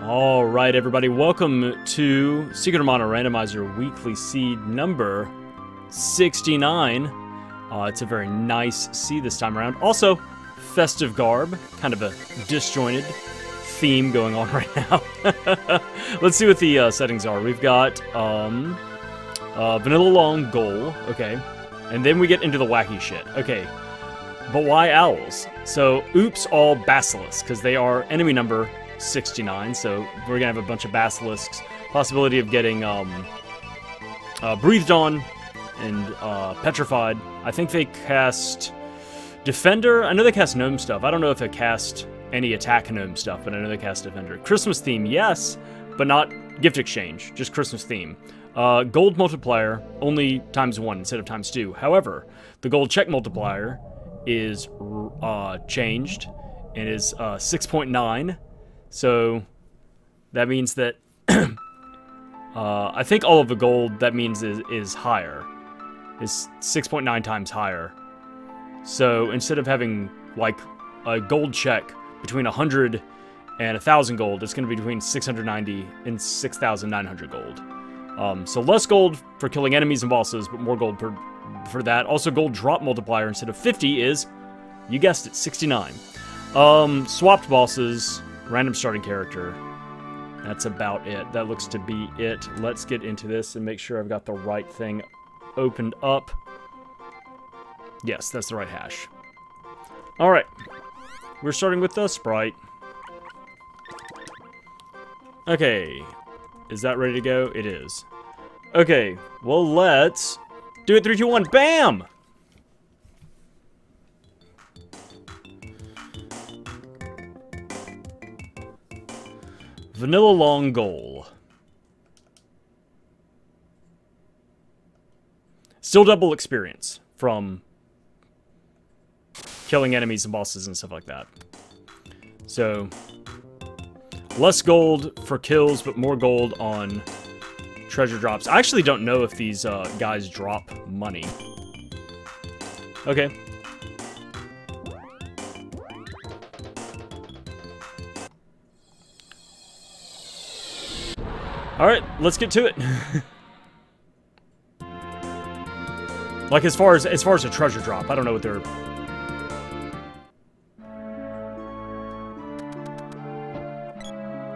Alright everybody, welcome to Secret of Mana Randomizer Weekly Seed number 69. It's a very nice seed this time around. Also, festive garb, kind of a disjointed theme going on right now. Let's see what the settings are. We've got vanilla long goal, okay, and then we get into the wacky shit. Okay, but why owls? So, oops all basilisks, because they are enemy number 69, so we're gonna have a bunch of basilisks. Possibility of getting breathed on and petrified. I think they cast defender. I know they cast gnome stuff. I don't know if they cast any attack gnome stuff, but I know they cast defender. Christmas theme, yes, but not gift exchange, just Christmas theme. Gold multiplier, only ×1 instead of ×2. However, the gold check multiplier is changed and is 6.9. So that means that I think all of the gold that means is higher, is 6.9 times higher. So instead of having like a gold check between 100 and 1,000 gold, it's going to be between 690 and 6,900 gold. So less gold for killing enemies and bosses, but more gold for that. Also, gold drop multiplier instead of 50 is, you guessed it, 69. Swapped bosses. Random starting character. That's about it. That looks to be it. Let's get into this and make sure I've got the right thing opened up. Yes, that's the right hash. Alright. We're starting with the sprite. Okay. Is that ready to go? It is. Okay. Well, let's do it. 3, 2, 1. Bam! Vanilla long goal. Still double experience from killing enemies and bosses and stuff like that. So, less gold for kills, but more gold on treasure drops. I actually don't know if these guys drop money. Okay. Alright, let's get to it. Like, as far as a treasure drop, I don't know what they're...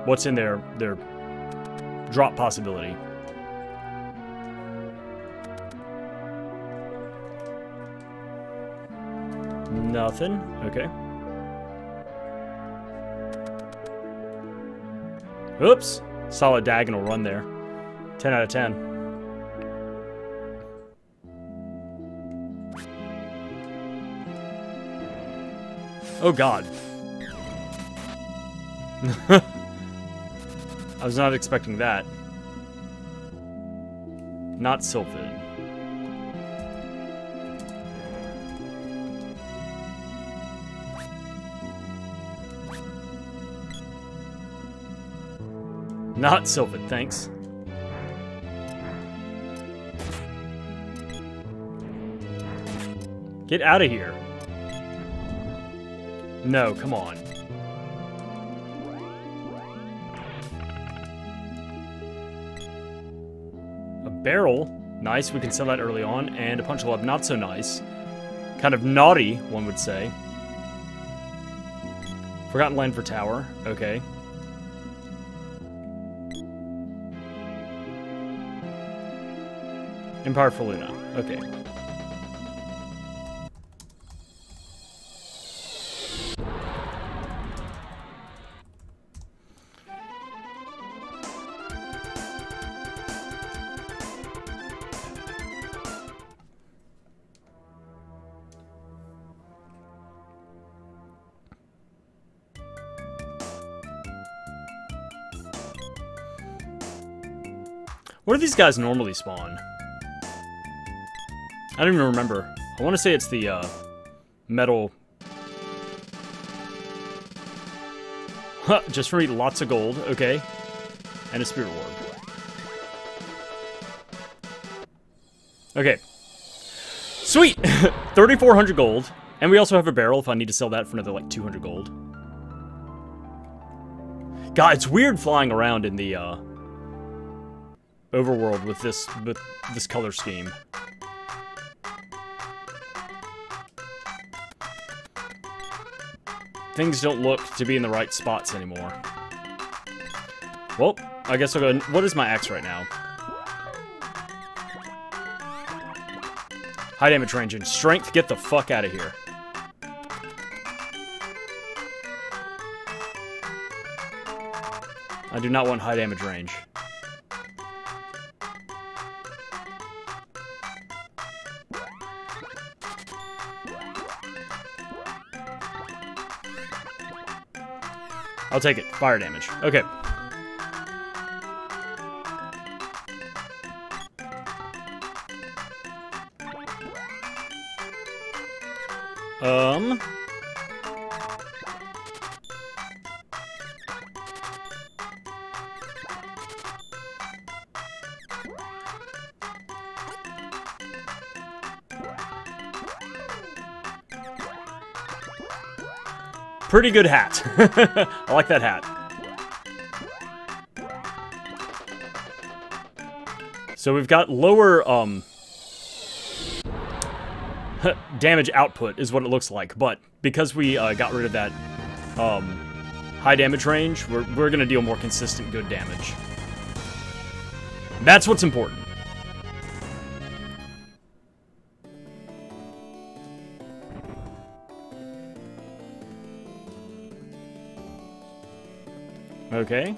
What's in their drop possibility. Nothing. Okay. Oops. Solid diagonal run there. 10 out of 10. Oh god. I was not expecting that. Not Sylphid. Not Sylphid, thanks. Get out of here. No, come on. A barrel. Nice, we can sell that early on. And a punch club, not so nice. Kind of naughty, one would say. Forgotten land for tower. Okay. Empire for Luna. Okay. Where do these guys normally spawn? I don't even remember. I want to say it's the, metal... Huh, just for me, lots of gold. Okay. And a spirit orb. Okay. Sweet! 3,400 gold. And we also have a barrel if I need to sell that for another, like, 200 gold. God, it's weird flying around in the overworld with this color scheme. Things don't look to be in the right spots anymore. Well, I guess I'll go. What is my axe right now? High damage range and strength. Get the fuck out of here. I do not want high damage range. I'll take it. Fire damage. Okay. Pretty good hat. I like that hat. So we've got lower, damage output is what it looks like, but because we got rid of that high damage range, we're gonna deal more consistent good damage. That's what's important. Okay.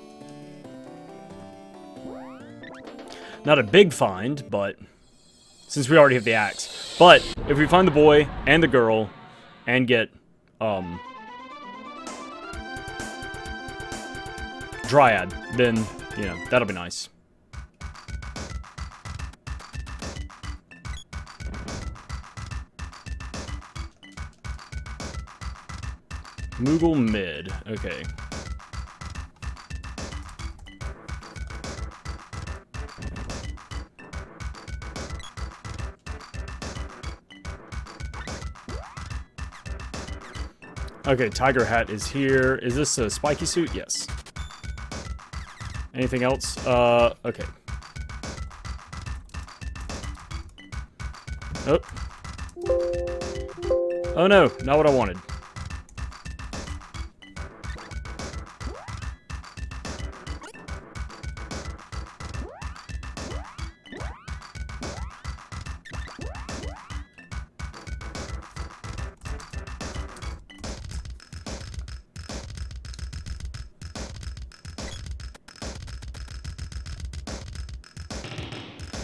Not a big find, but since we already have the axe. But if we find the boy and the girl and get Dryad, then, you know, that'll be nice. Moogle mid. Okay. Okay, Tiger Hat is here. Is this a spiky suit? Yes. Anything else? Okay. Oh. Oh no, not what I wanted.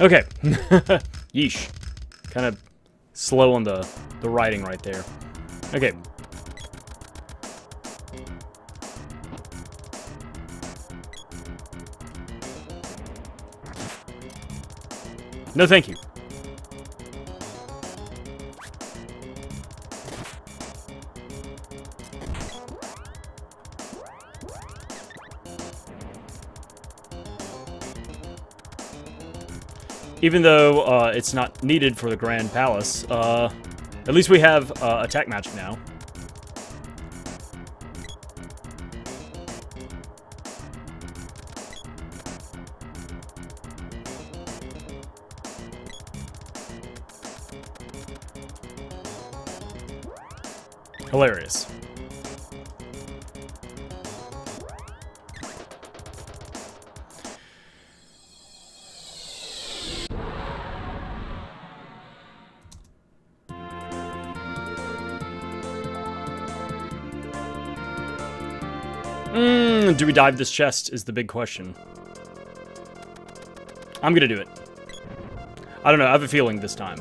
Okay. Yeesh. Kind of slow on the writing right there. Okay. No, thank you. Even though it's not needed for the Grand Palace, at least we have attack magic now. Hilarious. Do we dive this chest is the big question. I'm gonna do it. I don't know, I have a feeling this time.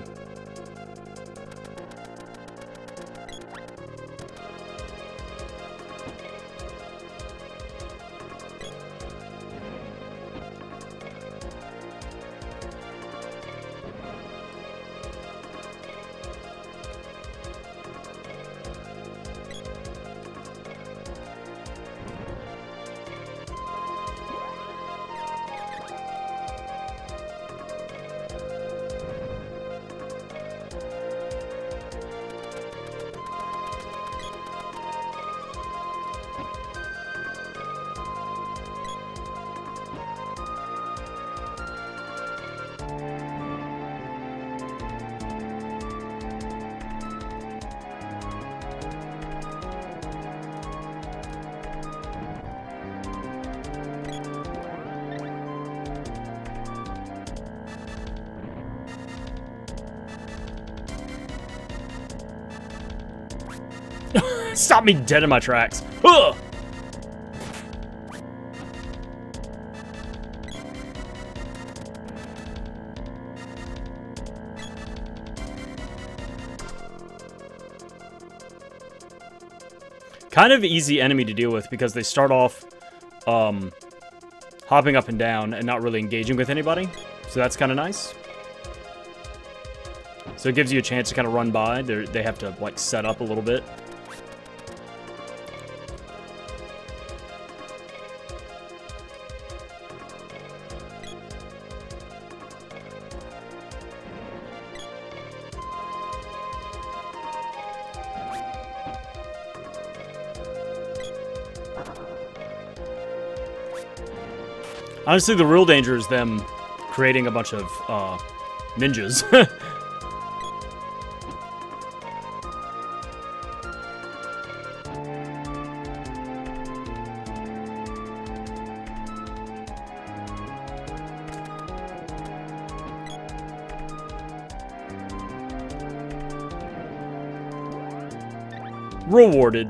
Stop me dead in my tracks. Ugh! Kind of easy enemy to deal with because they start off hopping up and down and not really engaging with anybody. So that's kind of nice. So it gives you a chance to kind of run by. They have to, like, set up a little bit. Honestly, the real danger is them creating a bunch of ninjas. Rewarded.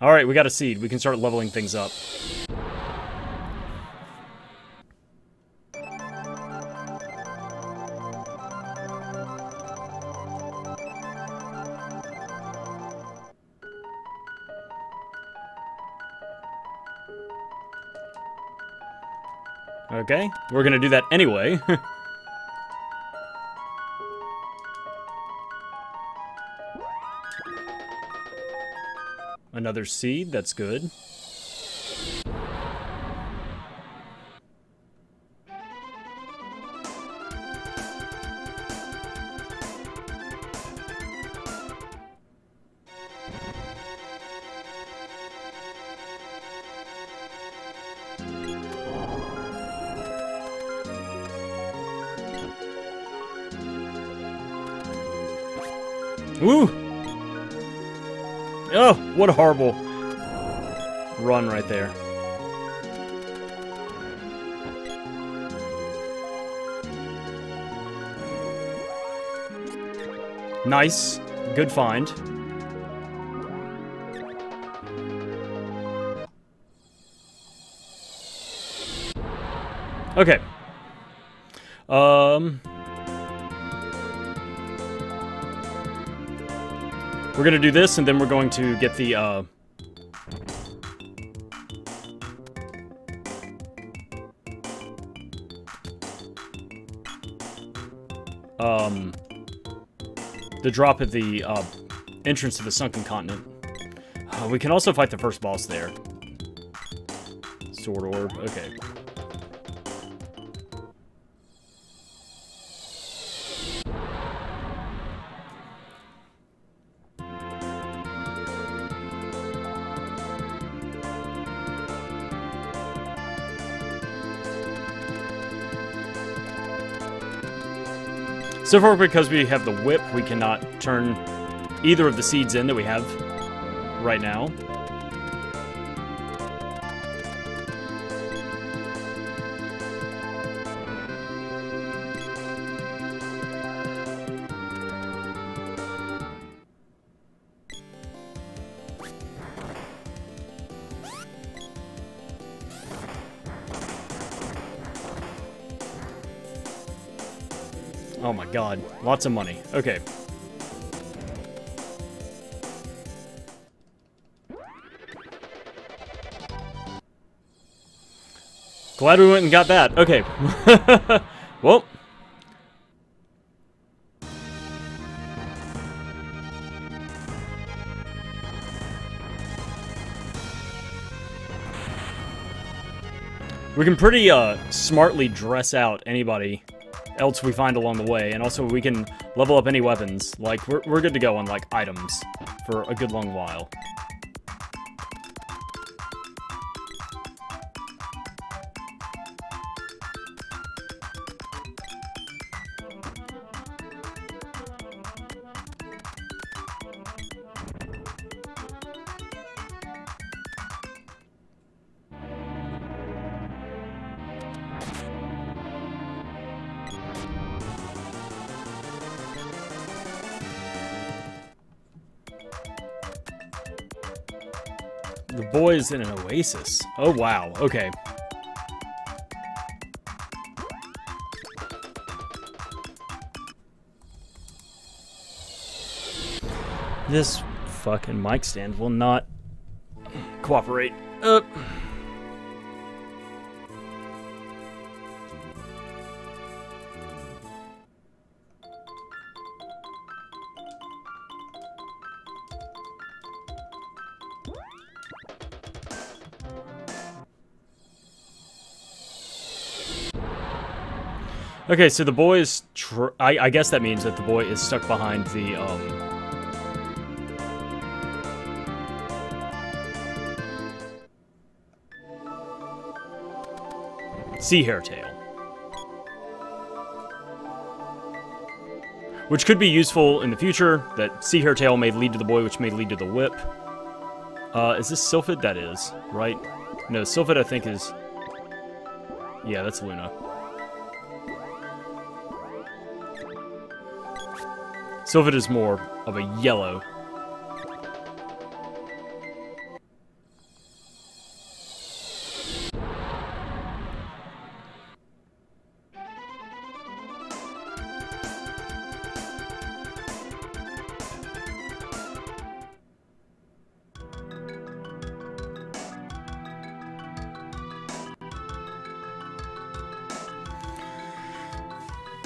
Alright, we got a seed. We can start leveling things up. Okay, we're gonna do that anyway. Another seed, that's good. Woo! Oh, what a horrible run right there. Nice. Good find. Okay. We're gonna do this, and then we're going to get the, the drop at the, entrance to the sunken continent. We can also fight the first boss there. Sword orb, okay. So far, because we have the whip, we cannot turn either of the seeds in that we have right now. Oh my god, lots of money. Okay. Glad we went and got that. Okay. Well. We can pretty smartly dress out anybody else we find along the way, and also we can level up any weapons. Like, we're good to go on, like, items for a good long while. The boy is in an oasis. Oh, wow. Okay. This fucking mic stand will not cooperate. Okay, so the boy is... I guess that means that the boy is stuck behind the, sea hairtail. Which could be useful in the future. That sea hairtail may lead to the boy, which may lead to the whip. Is this Sylphid? That is, right? No, Sylphid I think is... Yeah, that's Luna. Sylphid is more of a yellow.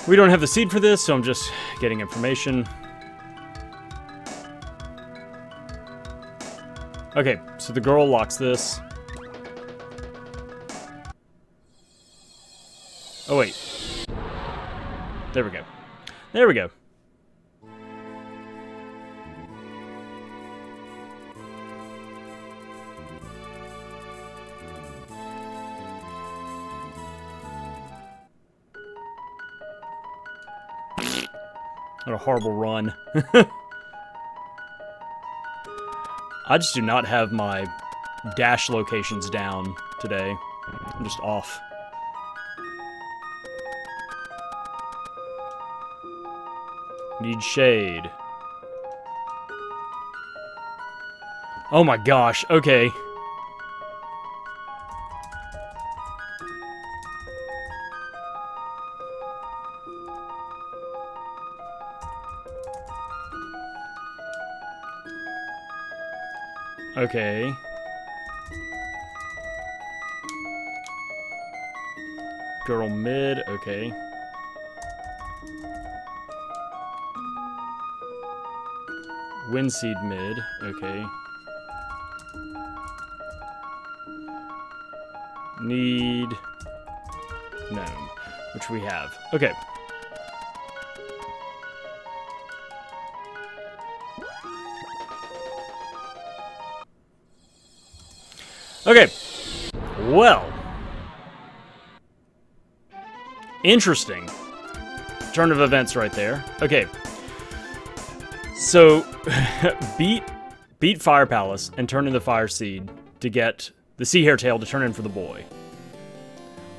We don't have the seed for this, so I'm just getting information. Okay, so the girl locks this. Oh, wait. There we go. There we go. What a horrible run. I just do not have my dash locations down today. I'm just off. Need shade. Oh my gosh, okay. Okay. Girl mid, okay. Windseed mid, okay. Need gnome, which we have. Okay. Okay. Well. Interesting. Turn of events right there. Okay. So, beat Fire Palace and turn in the Fire Seed to get the Sea Hairtail to turn in for the boy.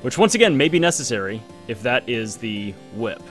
Which, once again, may be necessary if that is the whip.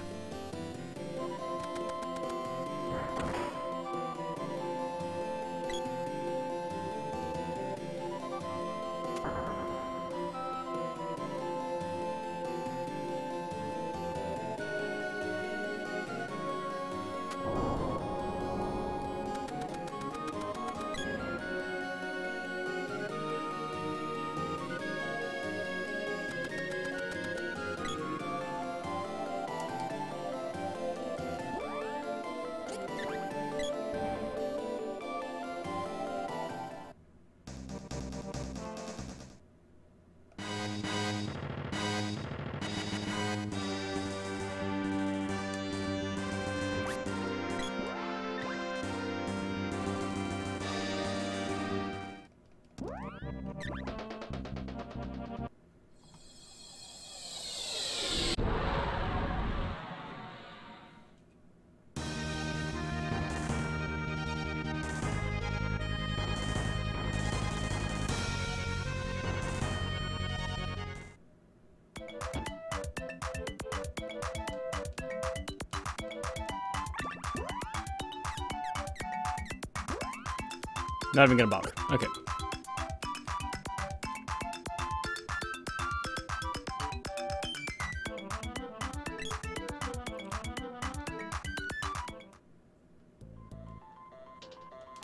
Not even gonna bother. Okay.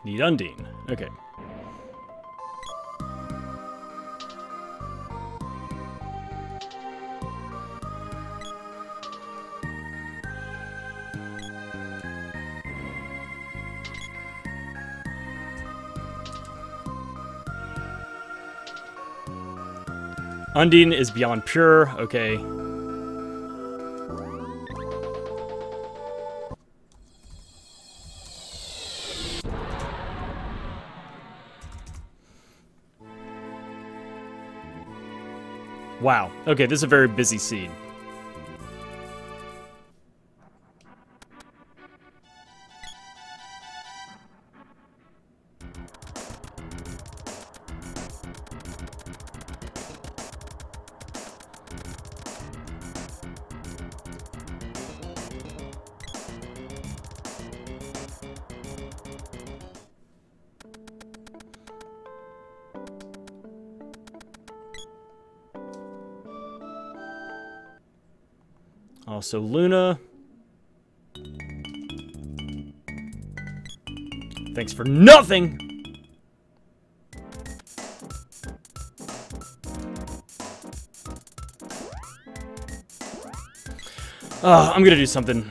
Need Undine. Okay. Undine is beyond pure. Okay. Wow. Okay, this is a very busy seed. Also, Luna. Thanks for nothing! I'm gonna do something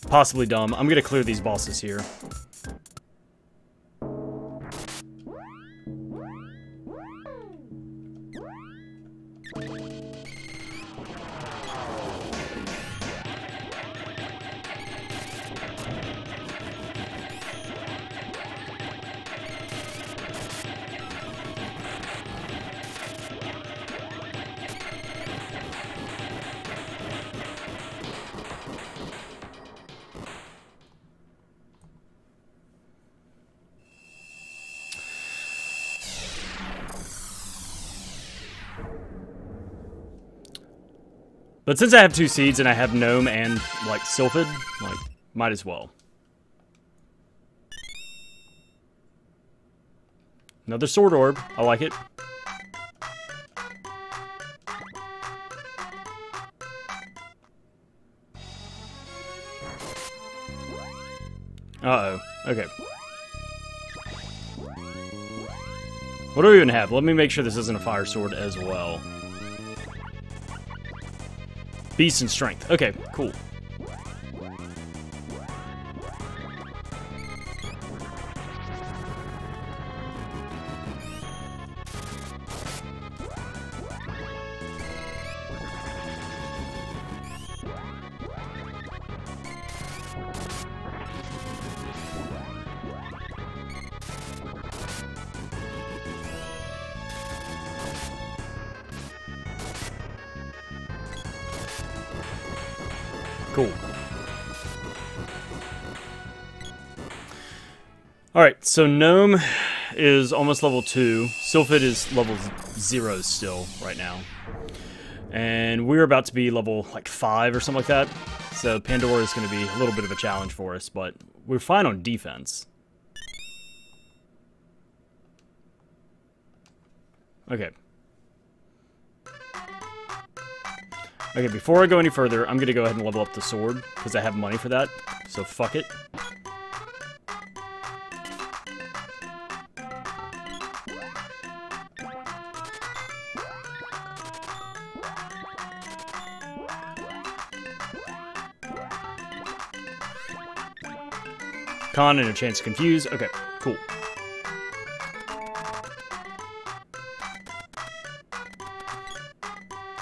possibly dumb. I'm gonna clear these bosses here. But since I have 2 seeds and I have Gnome and, like, Sylphid, like, might as well. Another Sword Orb. I like it. Uh-oh. Okay. What do we even have? Let me make sure this isn't a Fire Sword as well. Beast and Strength. Okay, cool. Cool. Alright, so Gnome is almost level 2. Sylphid is level 0 still right now. And we're about to be level, like, 5 or something like that. So Pandora is going to be a little bit of a challenge for us, but we're fine on defense. Okay. Okay, before I go any further, I'm going to go ahead and level up the sword, because I have money for that, so fuck it. Con and a chance to confuse. Okay, cool.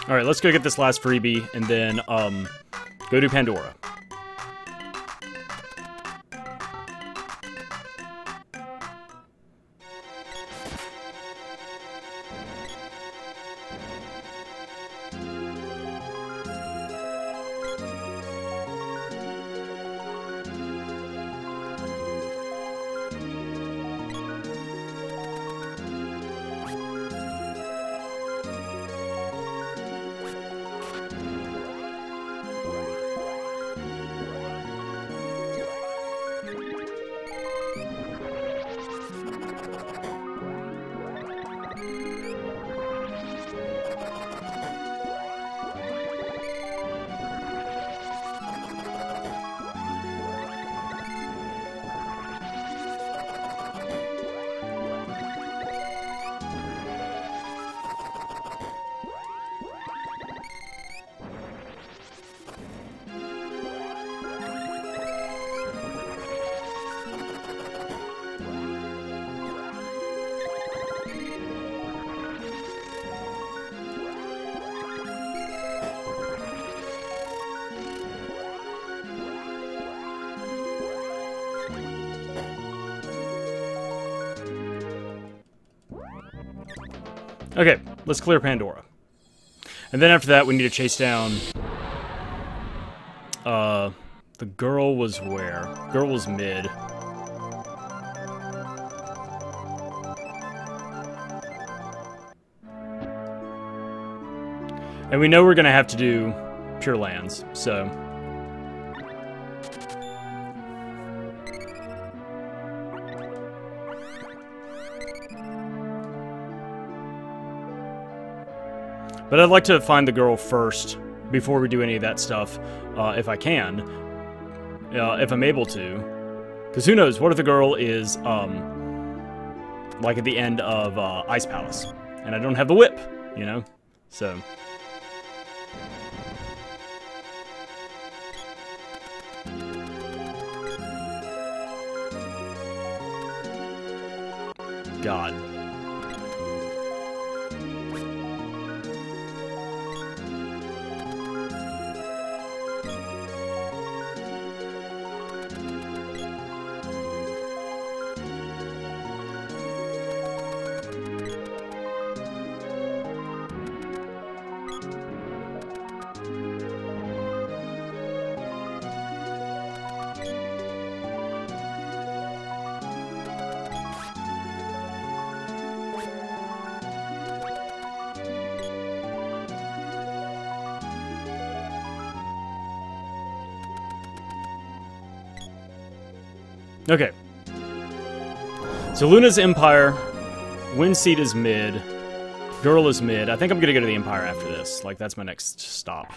Alright, let's go get this last freebie, and then, go to Pandora. Okay, let's clear Pandora. And then after that, we need to chase down... the girl was where? Girl was mid. And we know we're gonna have to do Pure Lands, so... But I'd like to find the girl first, before we do any of that stuff, if I can. If I'm able to. Because who knows, what if the girl is, like at the end of Ice Palace? And I don't have the whip, you know? So... God. Okay. So Luna's Empire, Wind Seed is mid, Girl is mid. I think I'm gonna go to the Empire after this. Like, that's my next stop.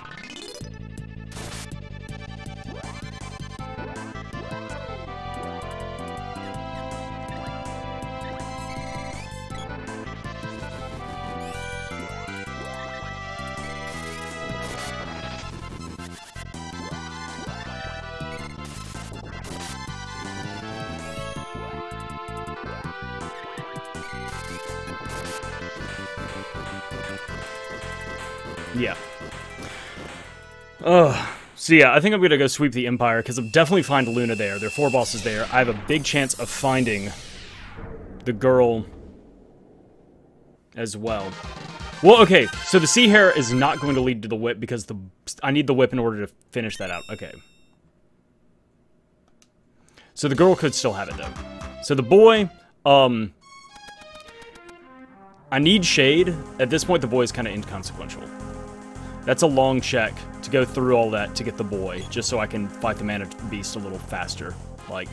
Yeah. So yeah, I think I'm gonna go sweep the Empire, because I'll definitely find Luna there. There are 4 bosses there. I have a big chance of finding the girl as well. Well, okay, so the Sea Hare is not going to lead to the whip, because I need the whip in order to finish that out. Okay. So the girl could still have it, though. So the boy, I need Shade. At this point, the boy is kind of inconsequential. That's a long check to go through all that to get the boy, just so I can fight the Mana Beast a little faster. Like,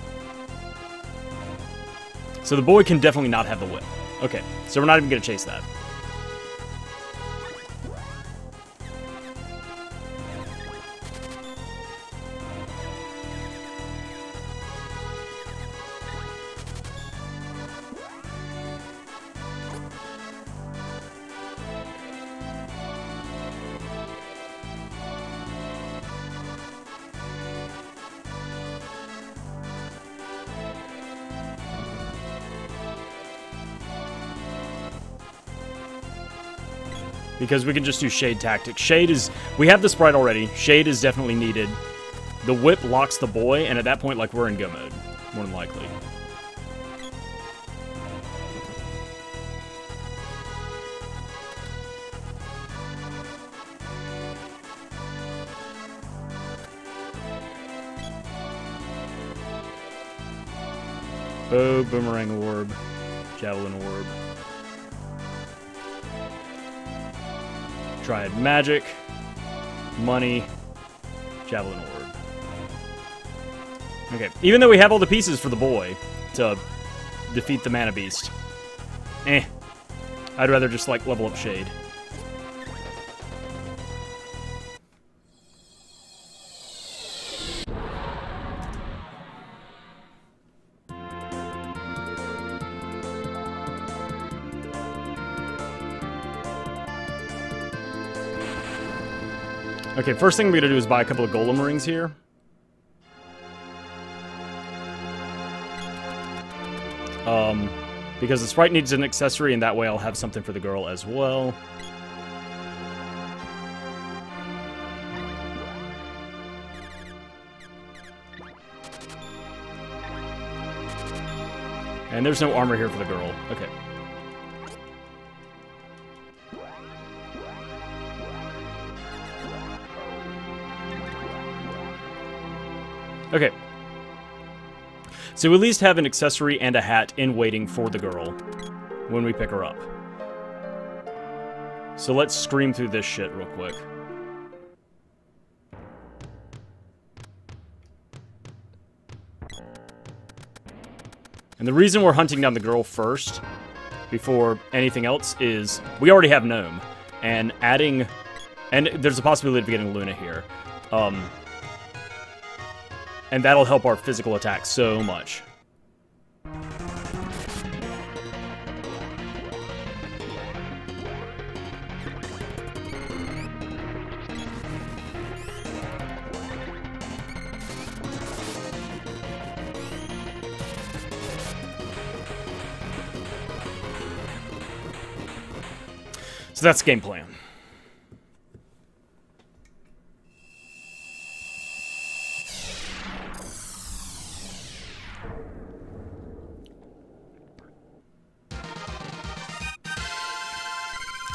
so the boy can definitely not have the whip. Okay, so we're not even going to chase that. Because we can just do Shade Tactics. Shade is... We have the sprite already. Shade is definitely needed. The whip locks the boy, and at that point, like, we're in go mode. More than likely. Oh, Boomerang Orb. Javelin Orb. Triad Magic, Money, Javelin Orb. Okay, even though we have all the pieces for the boy to defeat the Mana Beast, I'd rather just, like, level up Shade. Okay, first thing we're gonna do is buy a couple of Golem Rings here. Because the sprite needs an accessory, and that way I'll have something for the girl as well. And there's no armor here for the girl. Okay. Okay. So we at least have an accessory and a hat in waiting for the girl when we pick her up. So let's scream through this shit real quick. And the reason we're hunting down the girl first, before anything else, is we already have Gnome. And adding... And there's a possibility of getting Luna here. And that'll help our physical attack so much. So that's the game plan.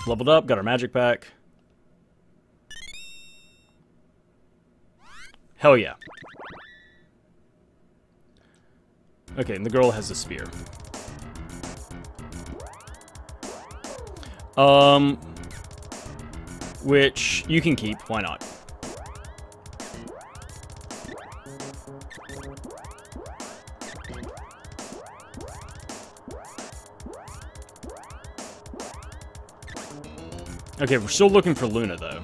Leveled up, got our magic pack. Hell yeah. Okay, and the girl has a spear. Which you can keep, why not? Okay, we're still looking for Luna, though.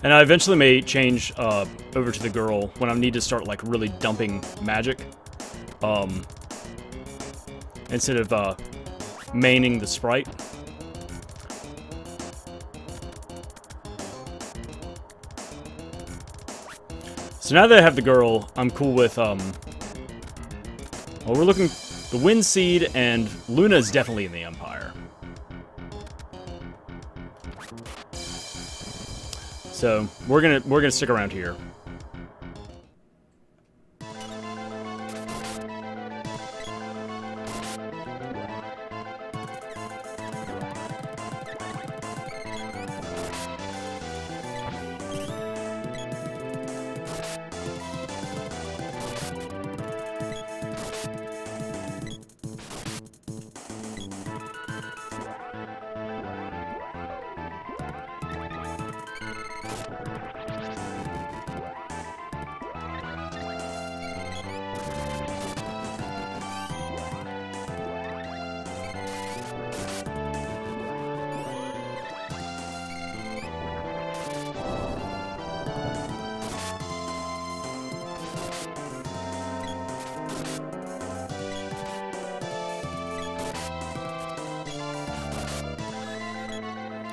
And I eventually may change over to the girl when I need to start, like, really dumping magic. Instead of maining the sprite. So now that I have the girl, I'm cool with, well, we're looking... The Wind Seed and Luna is definitely in the Empire. So we're gonna stick around here.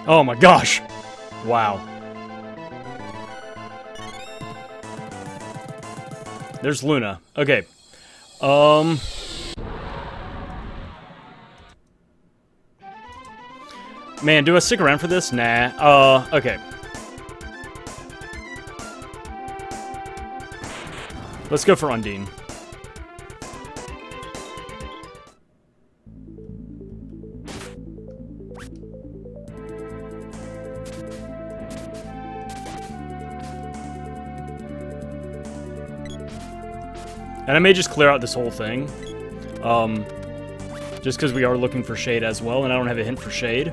Oh my gosh! Wow. There's Luna. Okay. Man, do I stick around for this? Nah. Okay. Let's go for Undine. And I may just clear out this whole thing. Just because we are looking for shade as well, and I don't have a hint for shade.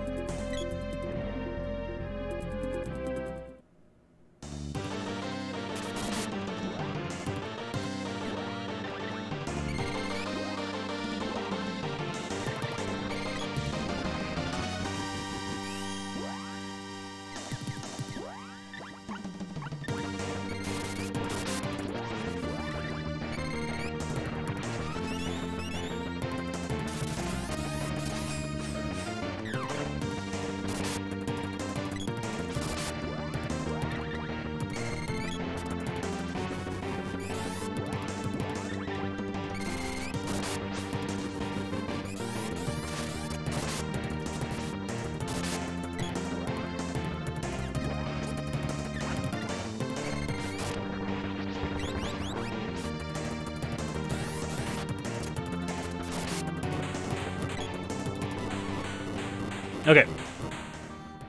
Okay.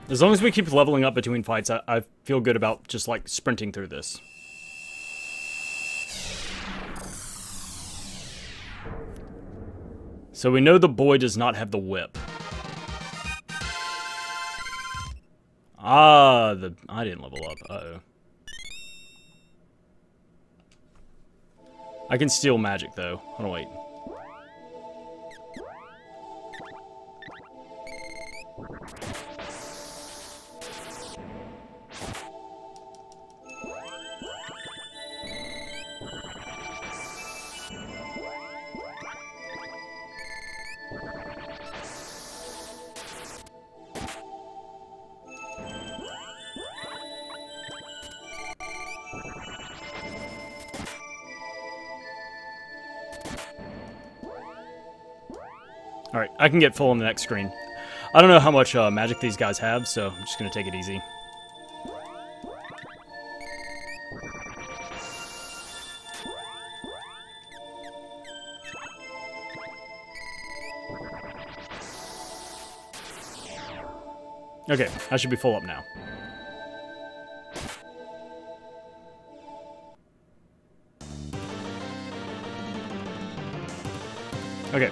As long as we keep leveling up between fights, I feel good about just, like, sprinting through this. So we know the boy does not have the whip. Ah, I didn't level up. Uh-oh. I can steal magic, though. Hold on, wait. Alright, I can get full on the next screen. I don't know how much magic these guys have, so I'm just going to take it easy. Okay, I should be full up now. Okay.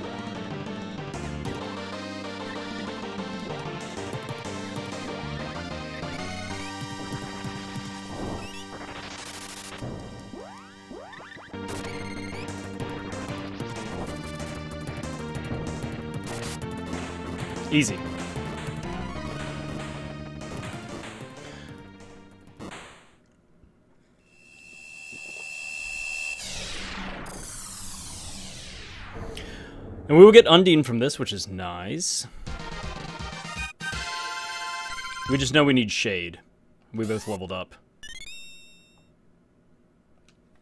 Easy. And we will get Undine from this, which is nice. We just know we need Shade. We both leveled up.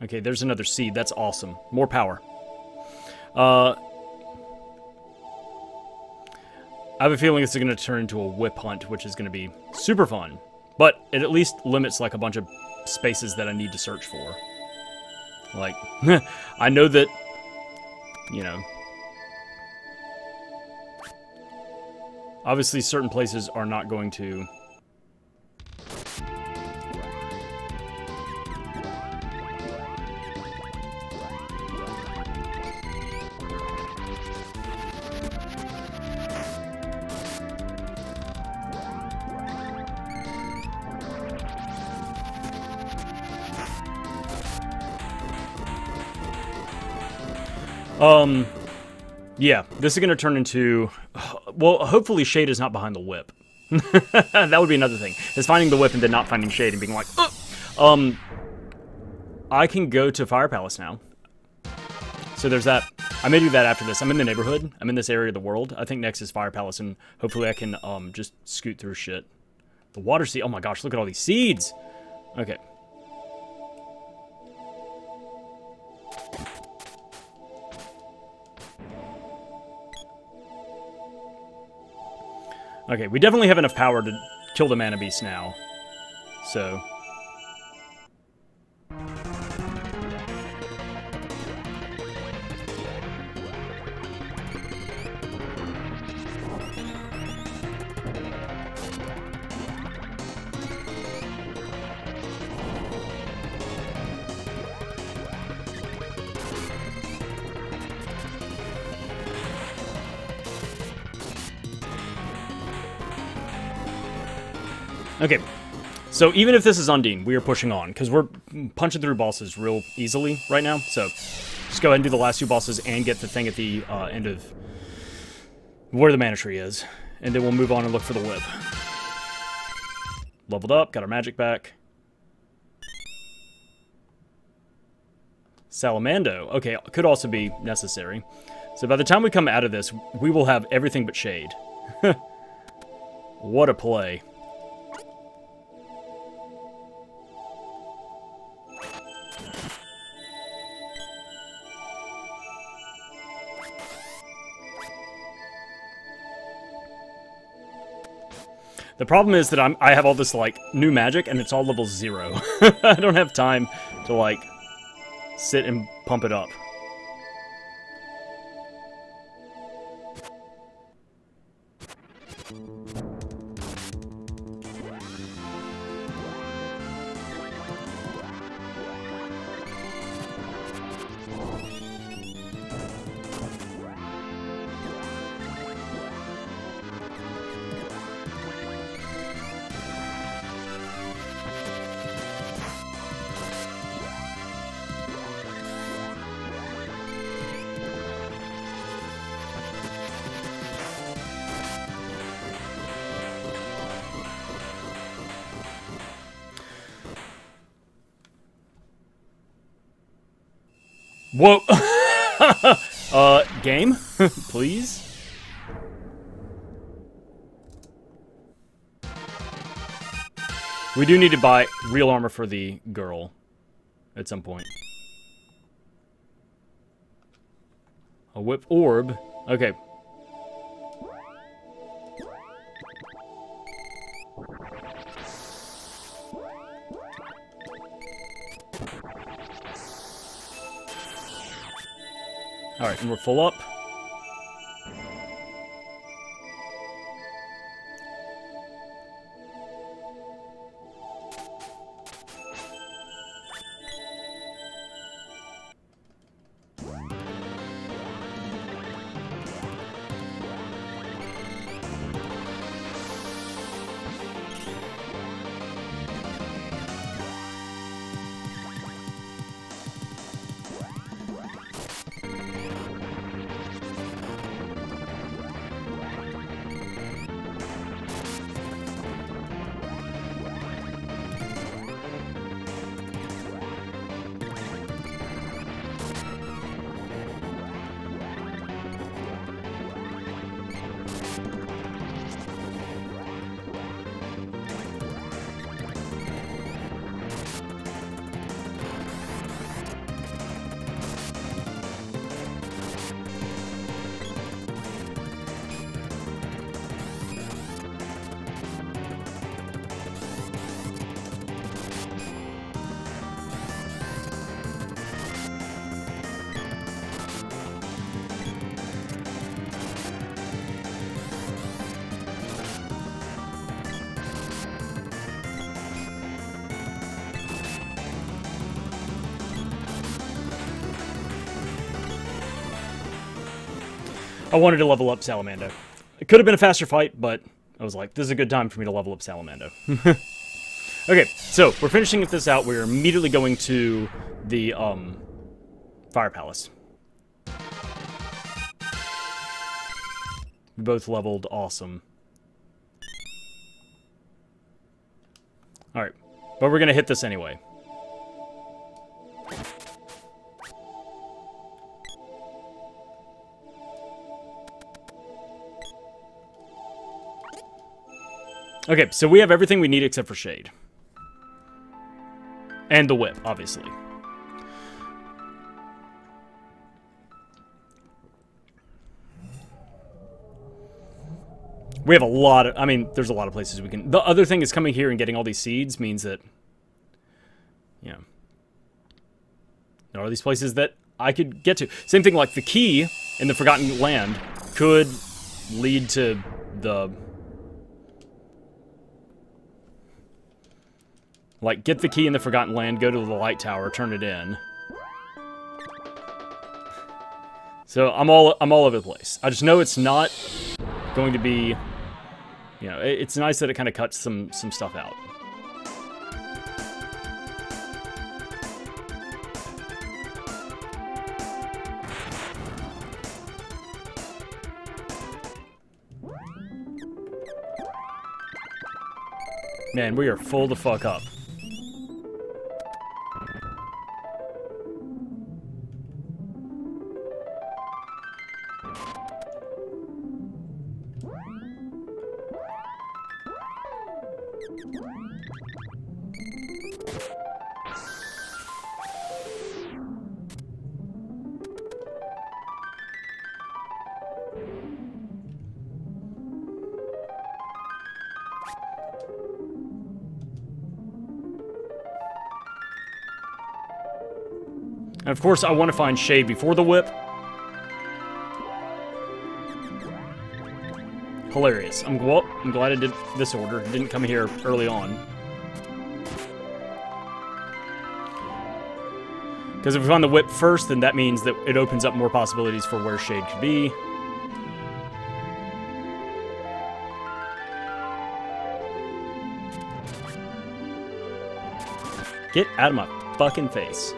Okay, there's another seed. That's awesome. More power. I have a feeling this is going to turn into a whip hunt, which is going to be super fun. But it at least limits, like, a bunch of spaces that I need to search for. Like, I know that, you know... Obviously, certain places are not going to... Yeah, this is going to turn into... Well, hopefully Shade is not behind the whip. That would be another thing. Is finding the whip and then not finding Shade and being like, ugh! I can go to Fire Palace now. So there's that. I may do that after this. I'm in the neighborhood. I'm in this area of the world. I think next is Fire Palace, and hopefully I can just scoot through shit. The water seed. Oh my gosh, look at all these seeds! Okay. Okay, we definitely have enough power to kill the Mana Beast now. So... Okay, so even if this is Undine, we are pushing on, because we're punching through bosses real easily right now, so just go ahead and do the last two bosses and get the thing at the end of where the mana tree is, and then we'll move on and look for the whip. Leveled up, got our magic back. Salamando, okay, could also be necessary. So by the time we come out of this, we will have everything but Shade. What a play. The problem is that I have all this, like, new magic, and it's all level 0. I don't have time to, like, sit and pump it up. Whoa! Game? Please? We do need to buy real armor for the girl at some point. A whip orb. Okay. Alright, and we're full up. I wanted to level up Salamander. It could have been a faster fight, but I was like, this is a good time for me to level up Salamander. Okay, so we're finishing this out. We're immediately going to the Fire Palace. We both leveled. Awesome. Alright, but we're going to hit this anyway. Okay, so we have everything we need except for Shade. And the whip, obviously. We have a lot of... I mean, there's a lot of places we can... The other thing is coming here and getting all these seeds means that... You know... There are these places that I could get to. Same thing like the key in the Forgotten Land could lead to the... Like, get the key in the Forgotten Land, go to the light tower, turn it in. So I'm all over the place. I just know it's not going to be, you know, it's nice that it kind of cuts some stuff out. Man, we are full the fuck up. And of course, I want to find Shade before the whip. Hilarious. I'm glad I did this order. It didn't come here early on. Because if we find the whip first, then that means that it opens up more possibilities for where Shade could be. Get out of my fucking face.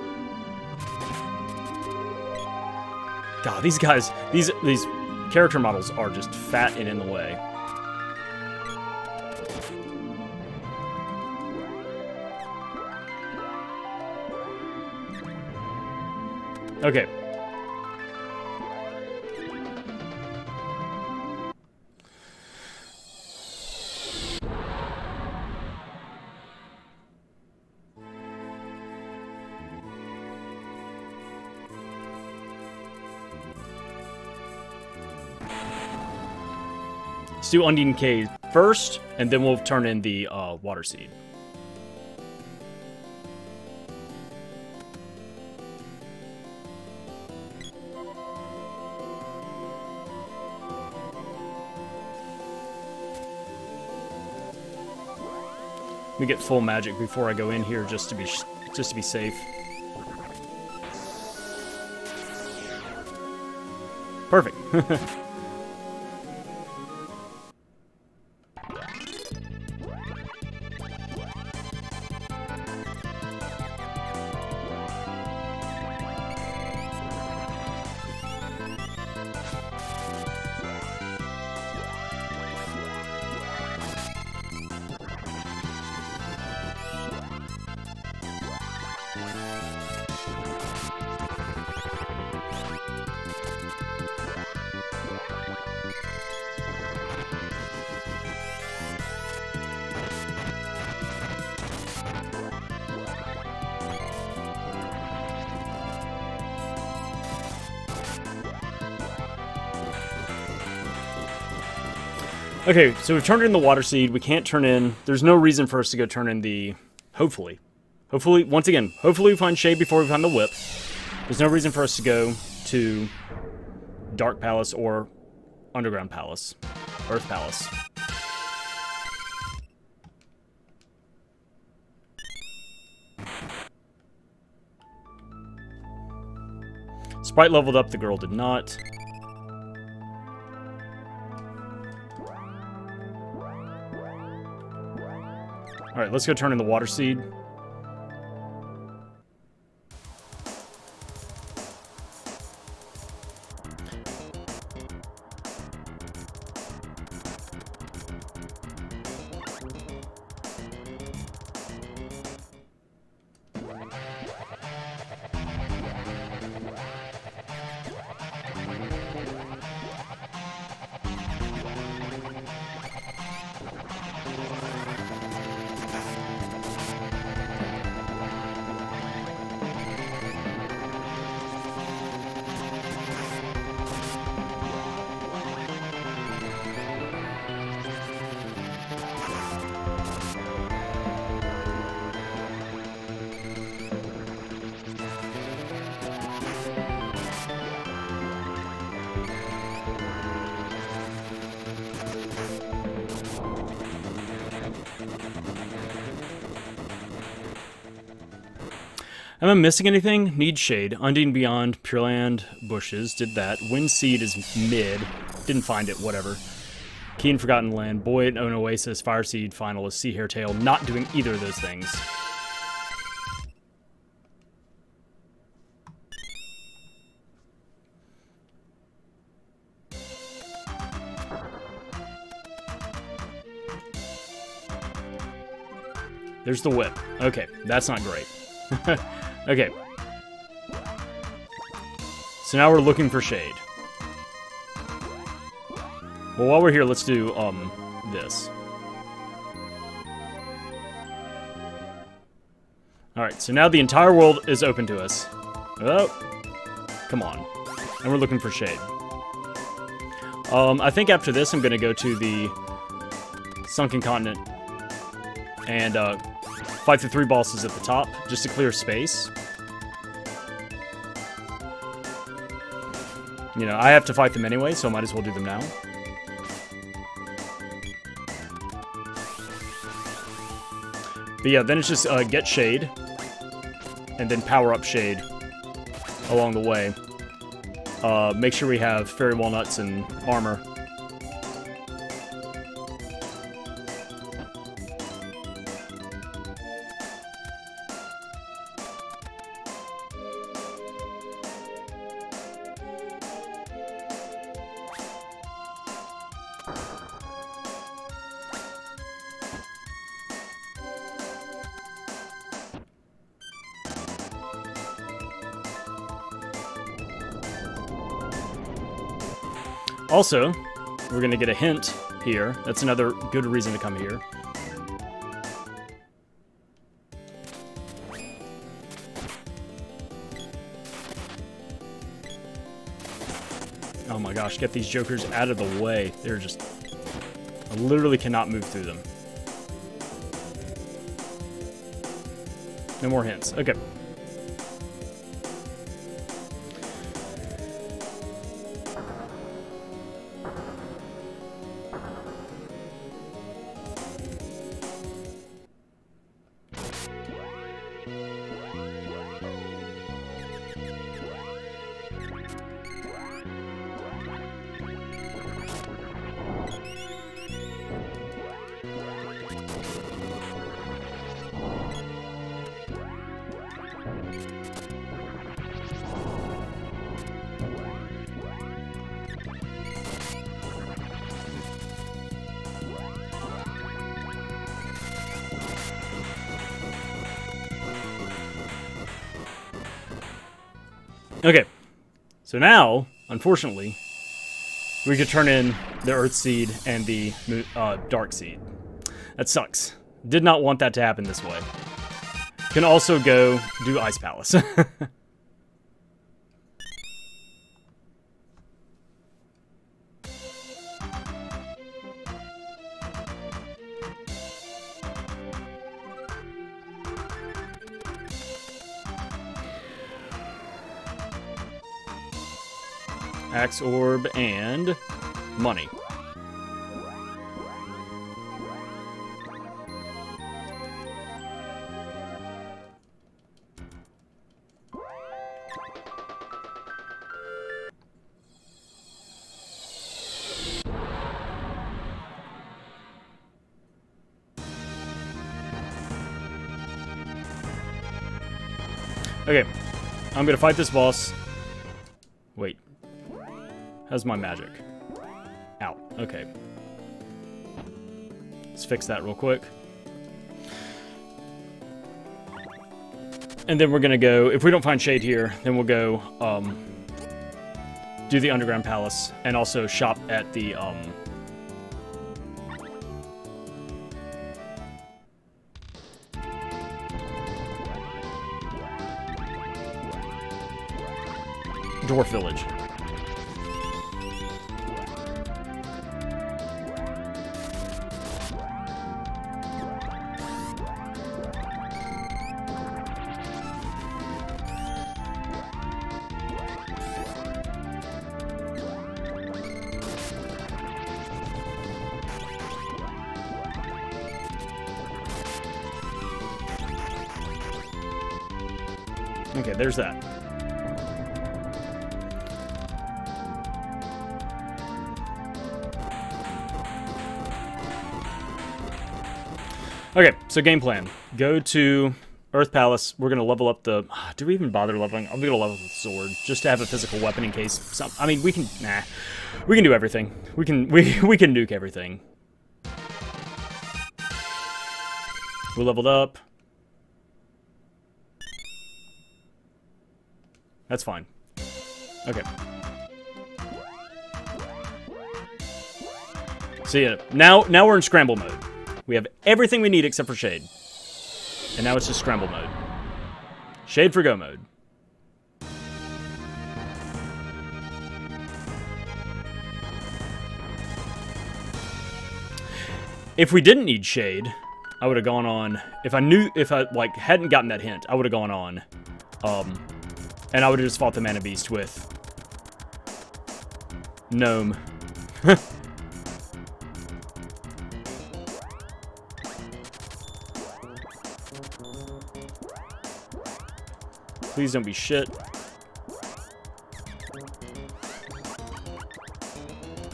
God, these guys, these character models are just fat and in the way. Okay. Let's do Undine Cave first, and then we'll turn in the water seed. Let me get full magic before I go in here, just to be safe. Perfect. Okay, so we've turned in the water seed. We can't turn in... There's no reason for us to go turn in the... Hopefully, once again, hopefully we find shade before we find the whip. There's no reason for us to go to Dark Palace or Underground Palace. Earth Palace. Sprite leveled up, the girl did not. Alright, let's go turn in the water seed. Am I missing anything? Need shade. Undine Beyond, Pure Land, Bushes, did that. Wind Seed is mid. Didn't find it, whatever. Keen Forgotten Land, Boyd, Own Oasis, Fire Seed, Finalist, Sea Hairtail. Not doing either of those things. There's the whip. Okay, that's not great. Okay. So now we're looking for shade. Well, while we're here, let's do, this. Alright, so now the entire world is open to us. Oh, come on. And we're looking for shade. I think after this, I'm gonna go to the Sunken Continent and, fight the 3 bosses at the top, just to clear space. You know, I have to fight them anyway, so I might as well do them now. But yeah, then it's just get shade, and then power up shade along the way. Make sure we have fairy walnuts and armor. Also, we're going to get a hint here. That's another good reason to come here. Oh my gosh, get these jokers out of the way. They're just... I literally cannot move through them. No more hints. Okay. Okay, so now, unfortunately, we could turn in the Earth Seed and the Dark Seed. That sucks. Did not want that to happen this way. Can also go do Ice Palace. Axe Orb and money. Okay, I'm gonna fight this boss. Wait. How's my magic? Out. Okay. Let's fix that real quick. And then we're gonna go, if we don't find Shade here, then we'll go, do the Underground Palace, and also shop at the, Dwarf Village. Okay, there's that. Okay, so game plan. Go to Earth Palace. We're gonna level up the... Do we even bother leveling? I'm gonna level up the sword, just to have a physical weapon in case some... I mean, we can... Nah. We can do everything. We can nuke everything. We leveled up. That's fine. Okay. So yeah, now we're in scramble mode. We have everything we need except for Shade. And now it's just scramble mode. Shade for go mode. If we didn't need Shade, I would have gone on... If I like hadn't gotten that hint, I would have gone on and I would have just fought the Mana Beast with Gnome. Please don't be shit.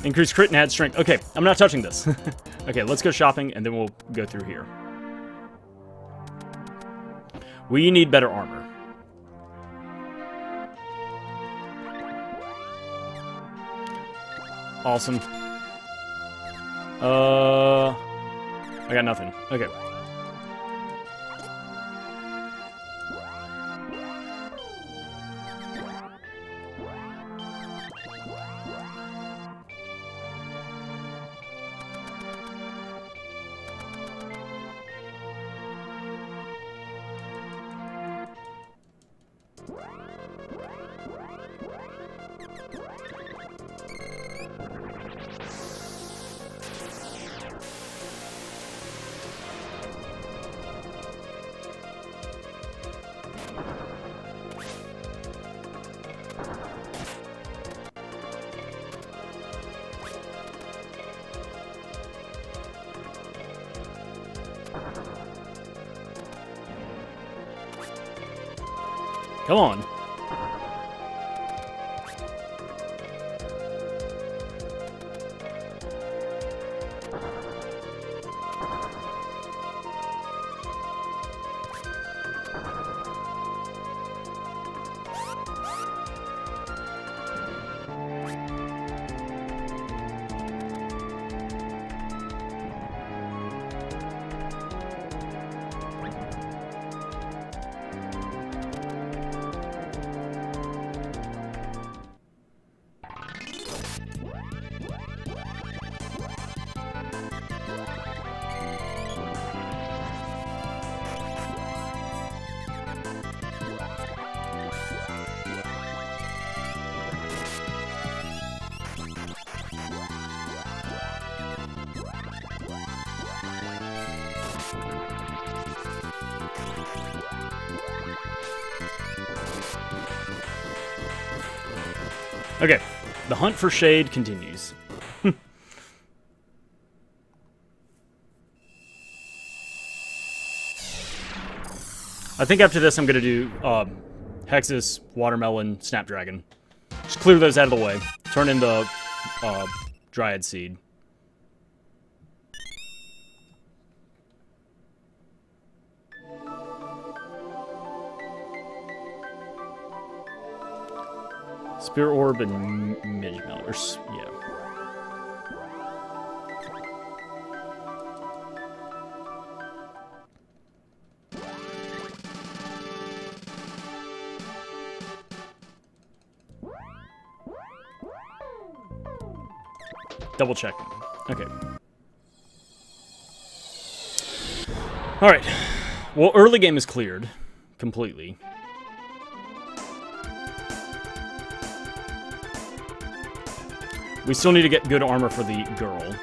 Increase crit and add strength. Okay, I'm not touching this. Okay, let's go shopping and then we'll go through here. We need better armor. Awesome. I got nothing. Okay. Come on. Okay, the hunt for shade continues. I think after this I'm going to do Hexus, Watermelon, Snapdragon. Just clear those out of the way. Turn into Dryad Seed. Spirit Orb and Midgemel, or yeah. Double checking. Okay. All right. Well, early game is cleared completely. We still need to get good armor for the girl.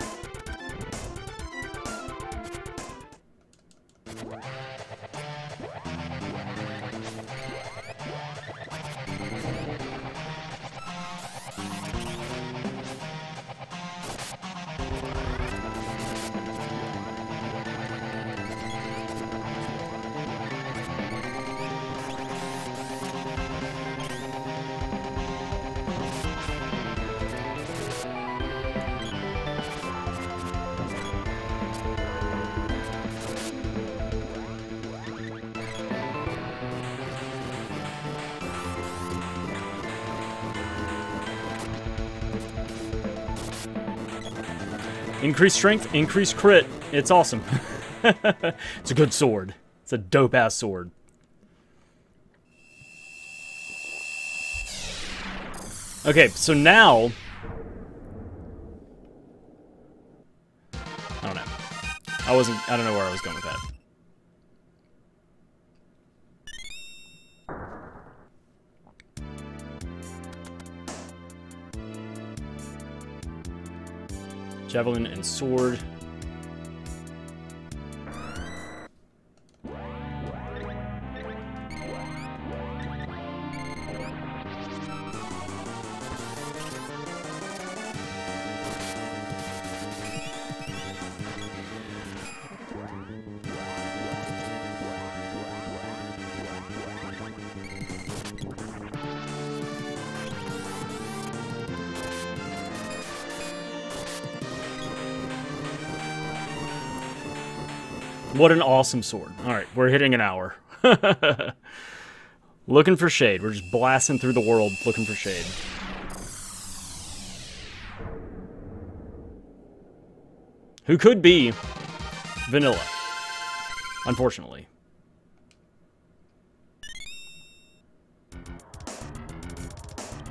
Increased strength, increased crit. It's awesome. It's a good sword. It's a dope-ass sword. Okay, so now... I don't know. I don't know where I was going with that. Javelin and sword. What an awesome sword. Alright, we're hitting an hour. Looking for shade. We're just blasting through the world looking for shade. Who could be vanilla, unfortunately.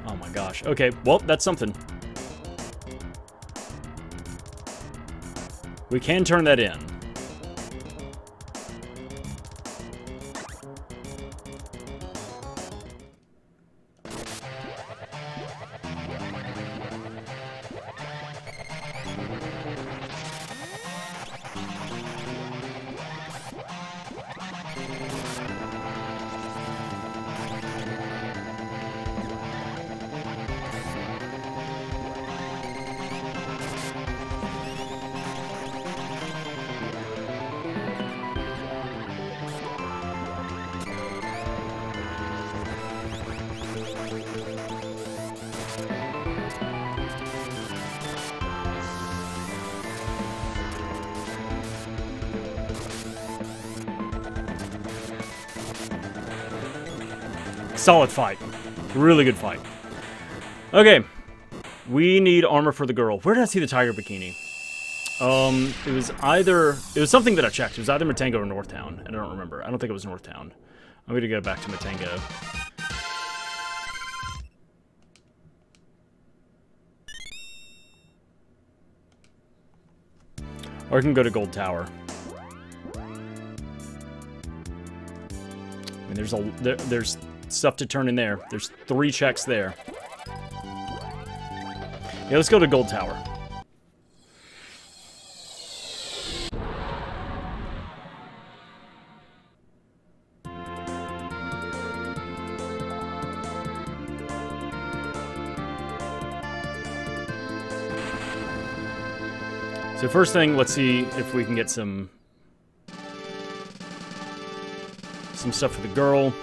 Oh my gosh. Okay, well, that's something. We can turn that in. Solid fight. Really good fight. Okay. We need armor for the girl. Where did I see the tiger bikini? It was something that I checked. It was either Matango or Northtown. I don't remember. I don't think it was Northtown. I'm gonna go back to Matango. Or I can go to Gold Tower. I mean, there's stuff to turn in there. There's 3 checks there. Yeah, let's go to Gold Tower. So first thing, let's see if we can get some stuff for the girl.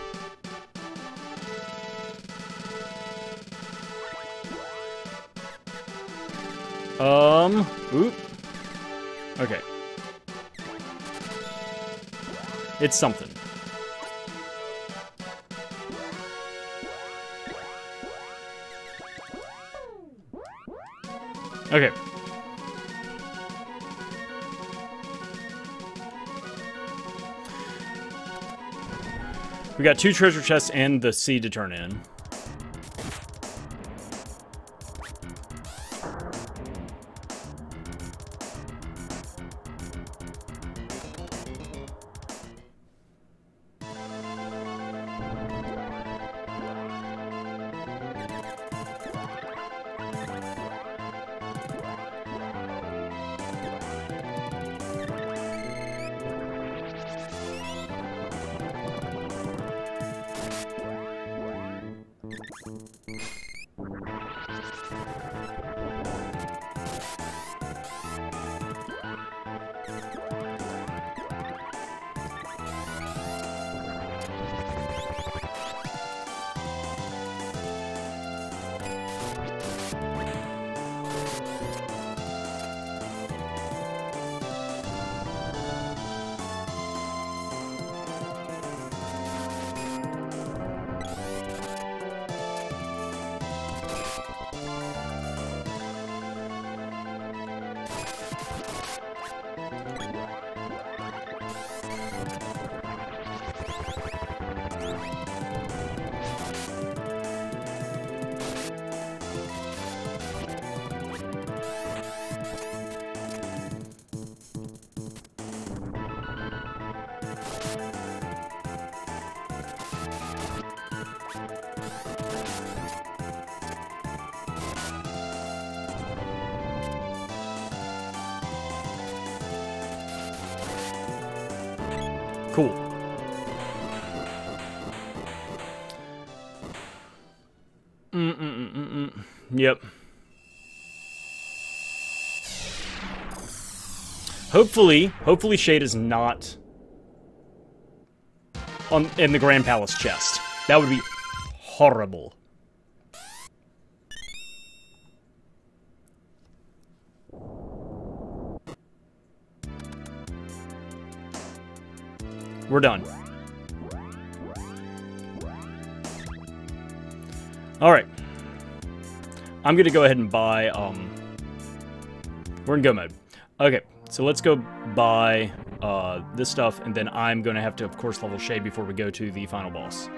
Oop. Okay. It's something. Okay. We got 2 treasure chests and the seed to turn in. Cool. Yep. Hopefully Shade is not in the Grand Palace chest. That would be horrible. We're done. Alright. I'm gonna go ahead and buy, we're in go mode. Okay, so let's go buy, this stuff, and then I'm gonna have to, of course, level Shade before we go to the final boss.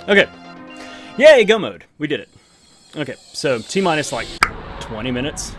Okay. Yay, go mode. We did it. Okay, so T-minus like 20 minutes.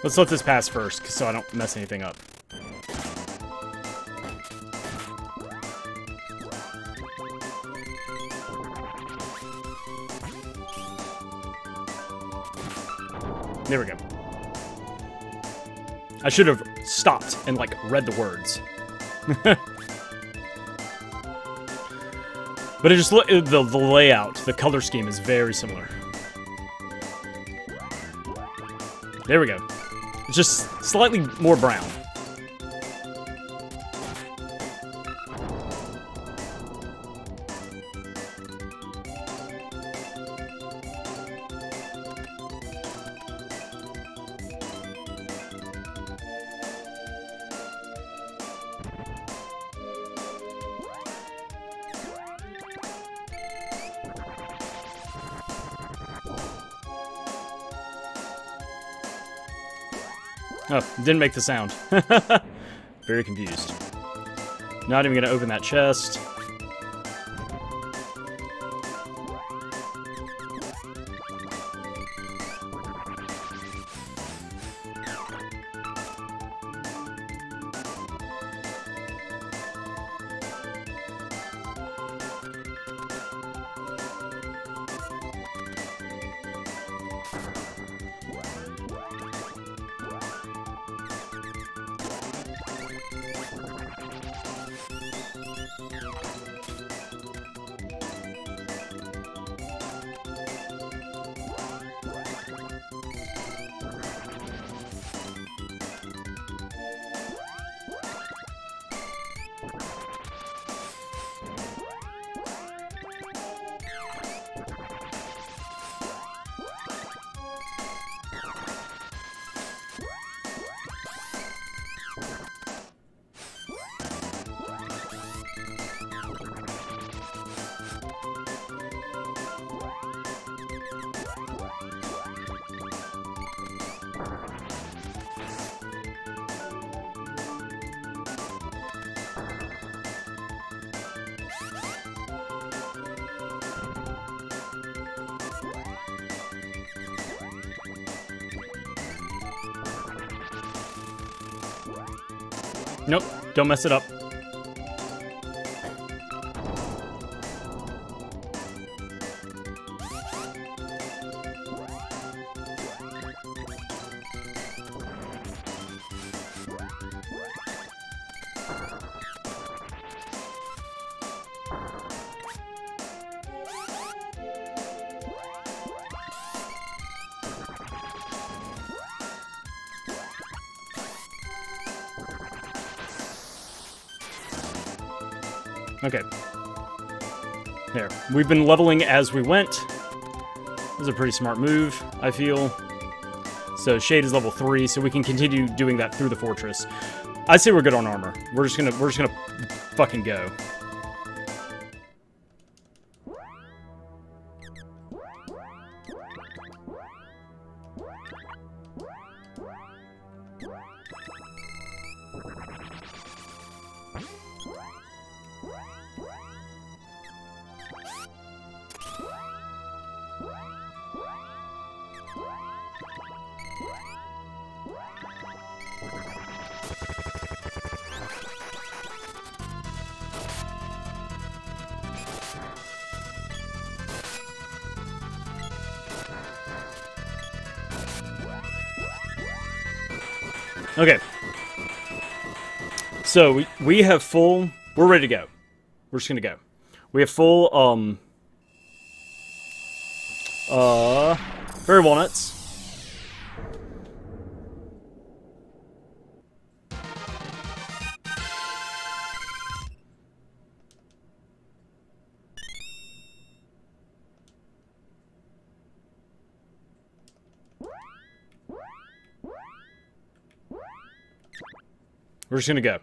Let's let this pass first, so I don't mess anything up. There we go. I should have stopped and, like, read the words. But it just the layout, the color scheme is very similar. There we go. It's just slightly more brown. Oh, didn't make the sound. Very confused. Not even gonna open that chest. Nope, don't mess it up. Okay. There. We've been leveling as we went. This is a pretty smart move, I feel. So Shade is level 3, so we can continue doing that through the fortress. I'd say we're good on armor. We're just gonna fucking go. Okay. So we have full. We're ready to go. We're just gonna go. We have full berry walnuts. We're just gonna go.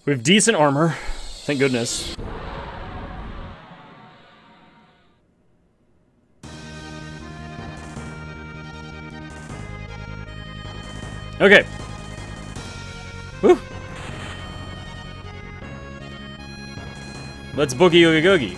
We have decent armor, thank goodness. Okay. Woo! Let's boogie oogie googie.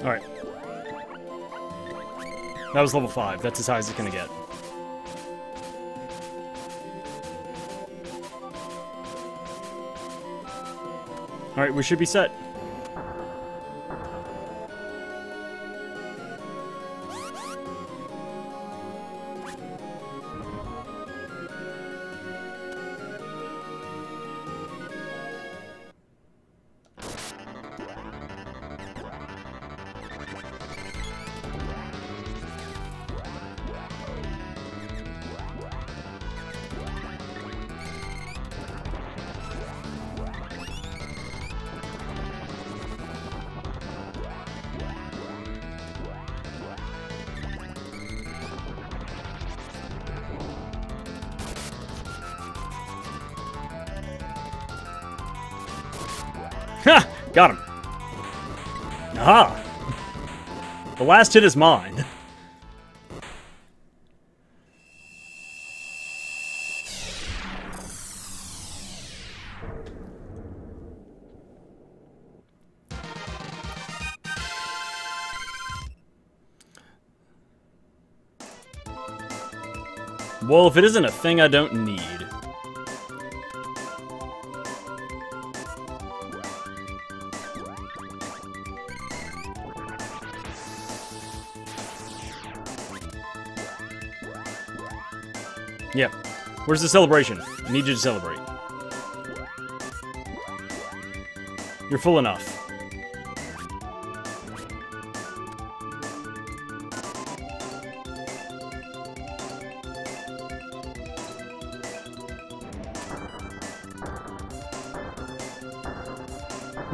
Alright. That was level 5. That's as high as it's gonna get. Alright, we should be set. Ha! Got him. Aha! The last hit is mine. Well, if it isn't a thing I don't need. Yeah. Where's the celebration? I need you to celebrate. You're full enough.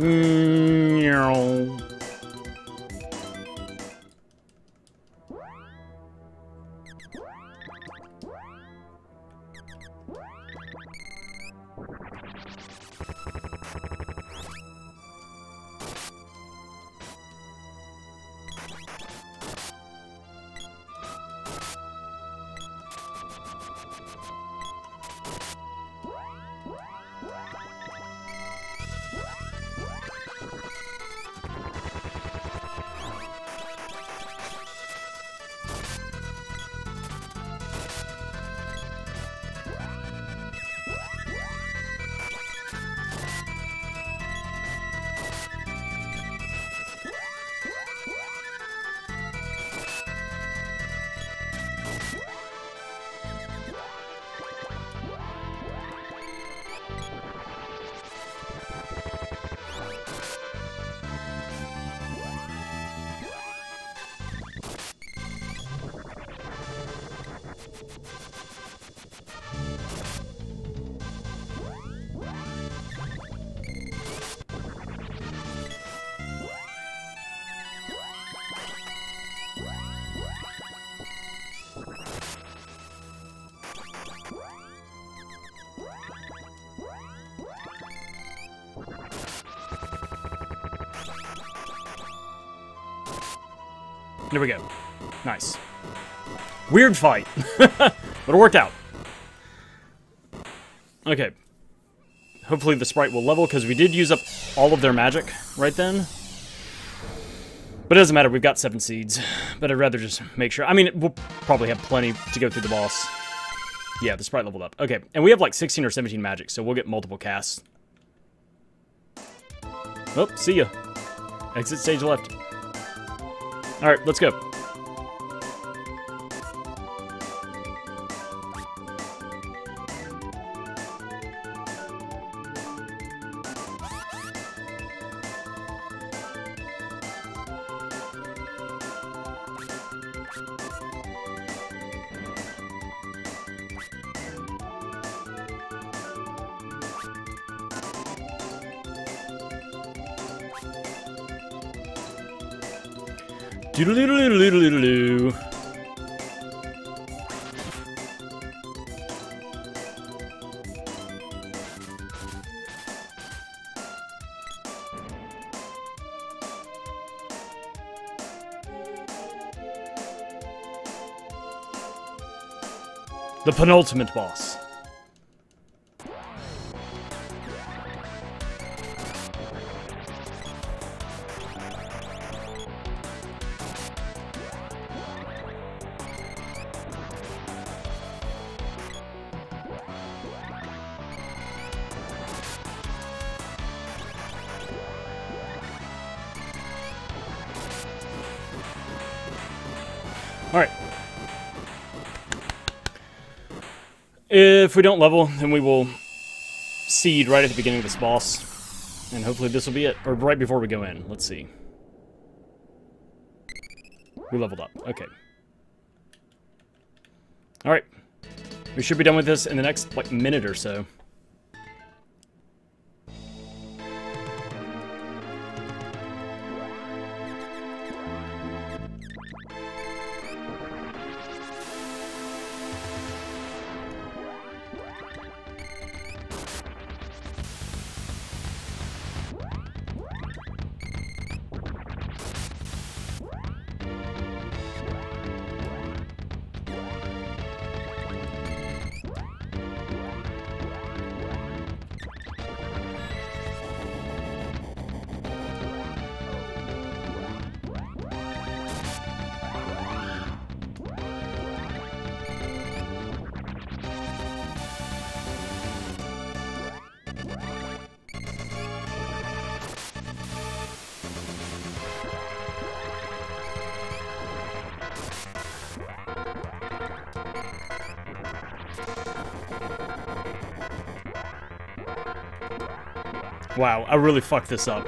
No. There we go. Nice. Weird fight. But it worked out. Okay. Hopefully the sprite will level, because we did use up all of their magic right then. But it doesn't matter, we've got 7 seeds. But I'd rather just make sure. I mean, we'll probably have plenty to go through the boss. Yeah, the sprite leveled up. Okay, and we have like 16 or 17 magic, so we'll get multiple casts. Oh, see ya. Exit stage left. Alright, let's go. Doodle-doodle-doodle-doodle-doo. The penultimate boss. If we don't level, then we will seed right at the beginning of this boss. And hopefully this will be it. Or right before we go in. Let's see. We leveled up. Okay. Alright. We should be done with this in the next, like, minute or so. Wow, I really fucked this up.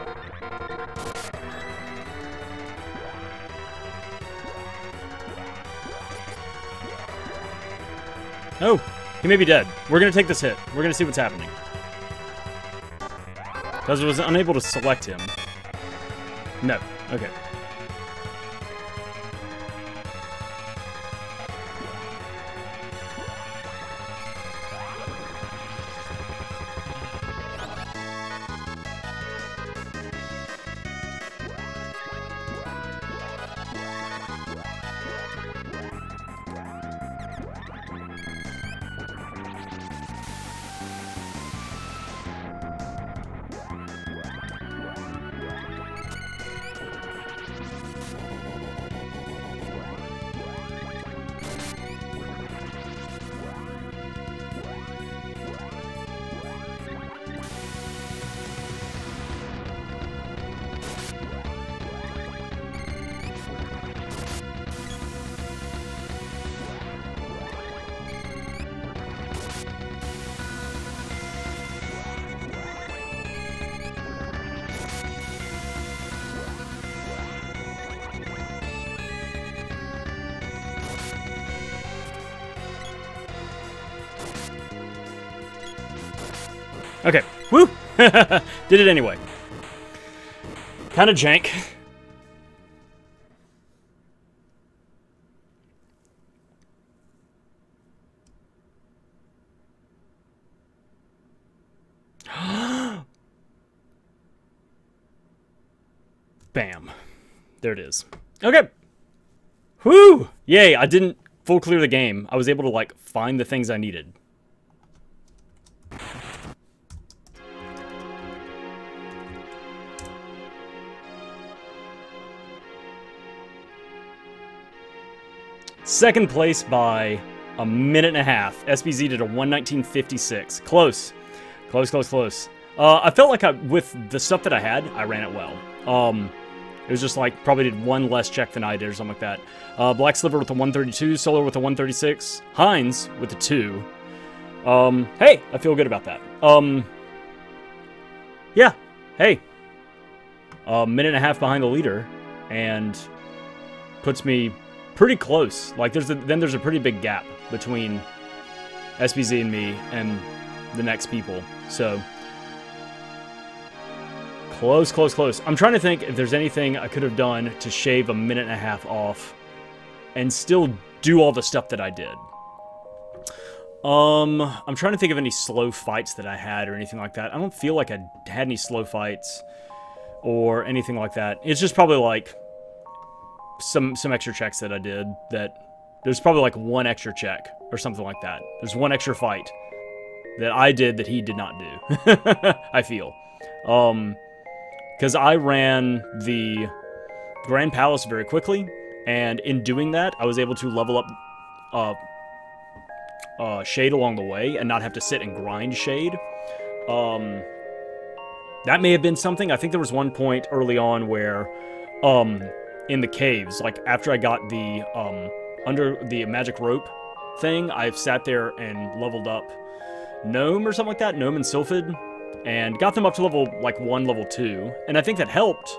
Oh, he may be dead. We're gonna take this hit. We're gonna see what's happening. Because I was unable to select him. No. Okay. Okay. Woo! Did it anyway. Kinda jank. Bam. There it is. Okay. Whoo! Yay, I didn't full clear the game. I was able to, like, find the things I needed. Second place by a minute and a half. SBZ did a 1:19.56. Close. Close, close, close. I felt like with the stuff that I had, I ran it well. It was just like, probably did one less check than I did or something like that. Black Sliver with a 132, Solar with a 136, Heinz with a 2. Hey, I feel good about that. Yeah, hey. A minute and a half behind the leader, and puts me pretty close. Like, then there's a pretty big gap between SBZ and me and the next people. So, close, close, close. I'm trying to think if there's anything I could have done to shave a minute and a half off and still do all the stuff that I did. I'm trying to think of any slow fights that I had or anything like that. I don't feel like I had any slow fights or anything like that. It's just probably like some extra checks that I did. That there's probably like one extra check or something like that. There's one extra fight that I did that he did not do. I feel. Because I ran the Grand Palace very quickly, and in doing that, I was able to level up Shade along the way and not have to sit and grind Shade. That may have been something. I think there was one point early on where, in the caves, like after I got the under the magic rope thing, I've sat there and leveled up Gnome or something like that, Gnome and Sylphid, and got them up to level, like, 1, level 2, and I think that helped.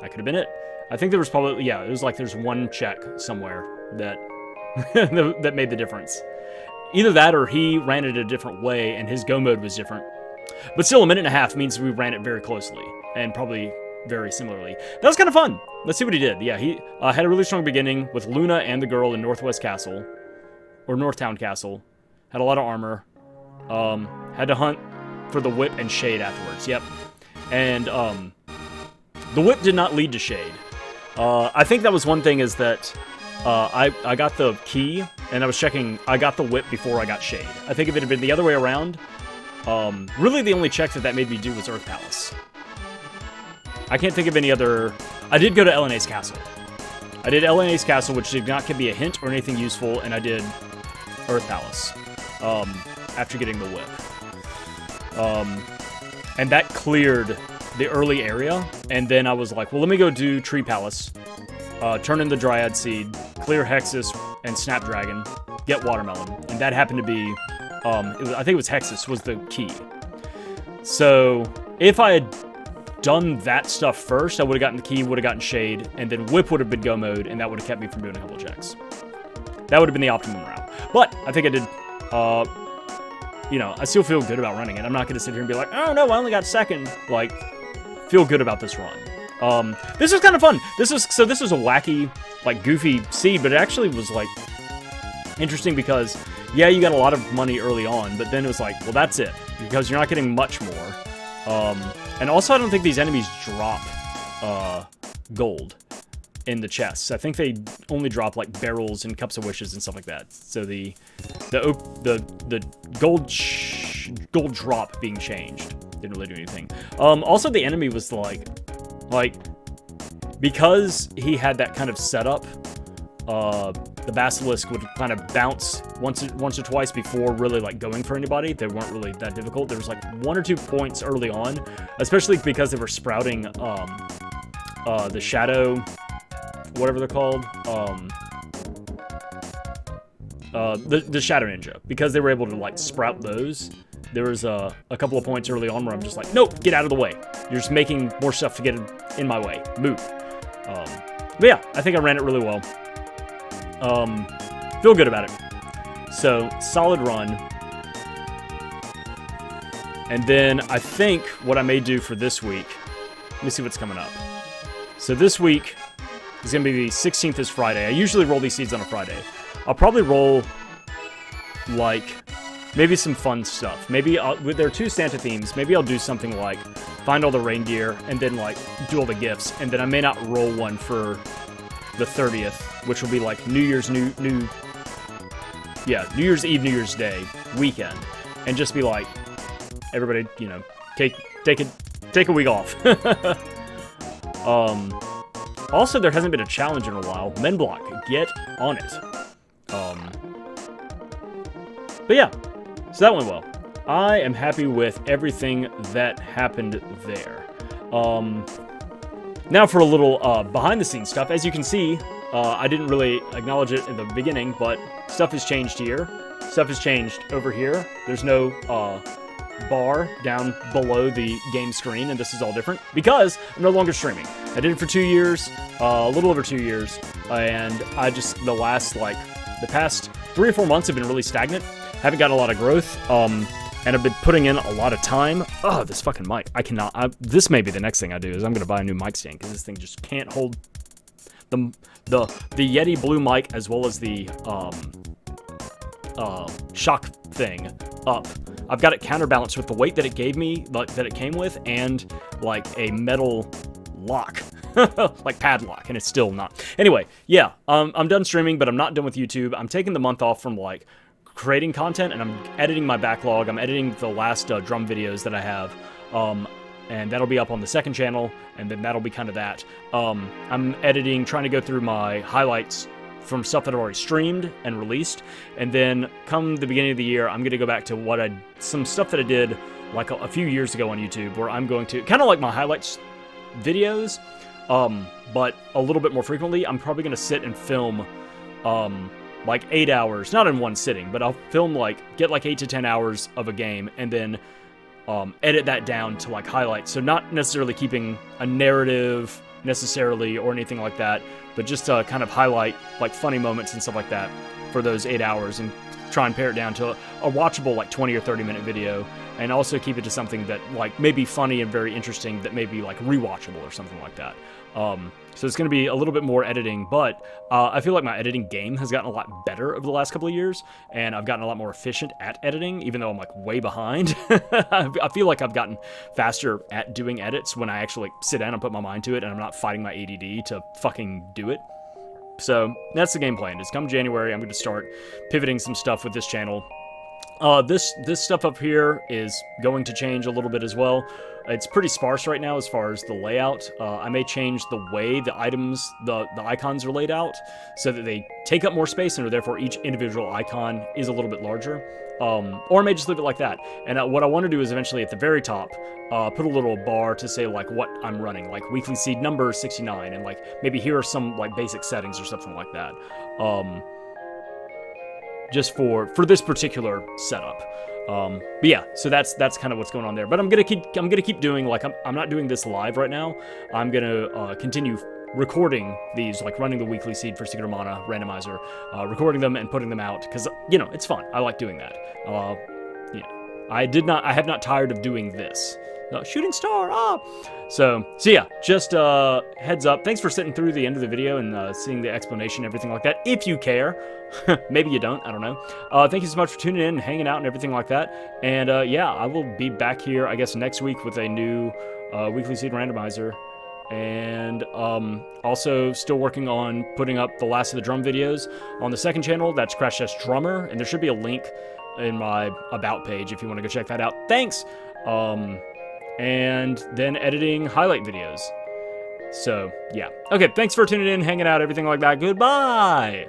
That could have been it. I think there was probably, yeah, it was like there's one check somewhere that, that made the difference. Either that or he ran it a different way and his go mode was different. But still, a minute and a half means we ran it very closely, and probably very similarly. That was kind of fun. Let's see what he did. Yeah, he had a really strong beginning with Luna and the girl in Northwest Castle, or Northtown Castle. Had a lot of armor. Had to hunt for the whip and shade afterwards. Yep. And the whip did not lead to shade. I think that was one thing, is that I got the key, and I was checking, I got the whip before I got shade. I think if it had been the other way around, really the only check that made me do was Earth Palace. I can't think of any other... I did go to LNA's Castle. I did LNA's Castle, which did not give me a hint or anything useful, and I did Earth Palace after getting the whip. And that cleared the early area, and then I was like, well, let me go do Tree Palace, turn in the Dryad Seed, clear Hexus and Snapdragon, get Watermelon, and that happened to be, I think it was Hexus was the key. So, if I had done that stuff first, I would have gotten the key, would have gotten shade, and then whip would have been go mode, and that would have kept me from doing a couple of checks. That would have been the optimum route. But I think I did, you know, I still feel good about running it. I'm not going to sit here and be like, oh no, I only got second. Like, feel good about this run. This was kind of fun. This was a wacky, like, goofy seed, but it actually was, like, interesting because, yeah, you got a lot of money early on, but then it was like, well, that's it, because you're not getting much more. And also, I don't think these enemies drop gold in the chests. I think they only drop like barrels and cups of wishes and stuff like that. So the gold drop being changed didn't really do anything. Also, the enemy was like because he had that kind of setup. The Basilisk would kind of bounce once or twice before really like going for anybody. They weren't really that difficult. There was like 1 or 2 points early on, especially because they were sprouting the shadow, whatever they're called, the shadow ninja, because they were able to like sprout those. There was a couple of points early on where I'm just like, nope, get out of the way. You're just making more stuff to get in my way. Move. But yeah, I think I ran it really well. Feel good about it. So, solid run. And then I think what I may do for this week, let me see what's coming up. So this week is going to be the 16th is Friday. I usually roll these seeds on a Friday. I'll probably roll, like, maybe some fun stuff. Maybe there are 2 Santa themes. Maybe I'll do something like find all the reindeer and then, like, do all the gifts. And then I may not roll one for the 30th, which will be like New Year's Eve, New Year's Day weekend, and just be like, everybody, you know, take a week off. Also, there hasn't been a challenge in a while. Menblock, get on it. But yeah, so that went well. I am happy with everything that happened there. Now for a little behind-the-scenes stuff. As you can see, I didn't really acknowledge it in the beginning, but stuff has changed here. Stuff has changed over here. There's no bar down below the game screen, and this is all different because I'm no longer streaming. I did it for 2 years, a little over 2 years, and I just, the past 3 or 4 months have been really stagnant. Haven't got a lot of growth, and I've been putting in a lot of time. Oh, this fucking mic. I cannot, this may be the next thing I do, is I'm going to buy a new mic stand, because this thing just can't hold the Yeti Blue mic, as well as the, shock thing up. I've got it counterbalanced with the weight that it gave me, that it came with, and like a metal lock, like padlock, and it's still not. Anyway, yeah, I'm done streaming, but I'm not done with YouTube. I'm taking the month off from like creating content, and I'm editing my backlog. I'm editing the last drum videos that I have, and that'll be up on the second channel, and then that'll be kind of that. I'm editing, trying to go through my highlights from stuff that I've already streamed and released, and then come the beginning of the year, I'm going to go back to some stuff that I did like a few years ago on YouTube, where I'm going to, kind of like my highlights videos, but a little bit more frequently. I'm probably going to sit and film like 8 hours, not in one sitting, but I'll film like, get like 8 to 10 hours of a game and then edit that down to like highlights. So not necessarily keeping a narrative necessarily or anything like that, but just to kind of highlight like funny moments and stuff like that for those 8 hours and try and pare it down to a watchable like 20 or 30 minute video, and also keep it to something that like may be funny and very interesting that may be like rewatchable or something like that. So it's going to be a little bit more editing, but I feel like my editing game has gotten a lot better over the last couple of years, and I've gotten a lot more efficient at editing, even though I'm like way behind. I feel like I've gotten faster at doing edits when I actually like, sit down and put my mind to it, and I'm not fighting my ADD to fucking do it. So that's the game plan. Is come January, I'm going to start pivoting some stuff with this channel. This stuff up here is going to change a little bit as well. It's pretty sparse right now as far as the layout. I may change the way the items, the icons are laid out so that they take up more space and therefore each individual icon is a little bit larger. Or I may just leave it like that. And what I want to do is eventually at the very top, put a little bar to say like what I'm running, like weekly seed number 69, and like maybe here are some like basic settings or something like that. Just for this particular setup. But yeah, so that's kind of what's going on there. But I'm gonna keep doing like I'm not doing this live right now. I'm gonna continue recording these, like running the weekly seed for Secret of Mana Randomizer, recording them and putting them out because you know it's fun. I like doing that. Yeah, I have not tired of doing this. Shooting star, So yeah, just heads up. Thanks for sitting through the end of the video and seeing the explanation, everything like that. If you care, maybe you don't, I don't know. Thank you so much for tuning in and hanging out and everything like that. And yeah, I will be back here, I guess, next week with a new weekly seed randomizer. And also still working on putting up the last of the drum videos on the second channel. That's Crash Test Drummer, and there should be a link in my About page if you want to go check that out. Thanks! And then editing highlight videos. So, yeah. Okay, thanks for tuning in, hanging out, everything like that. Goodbye!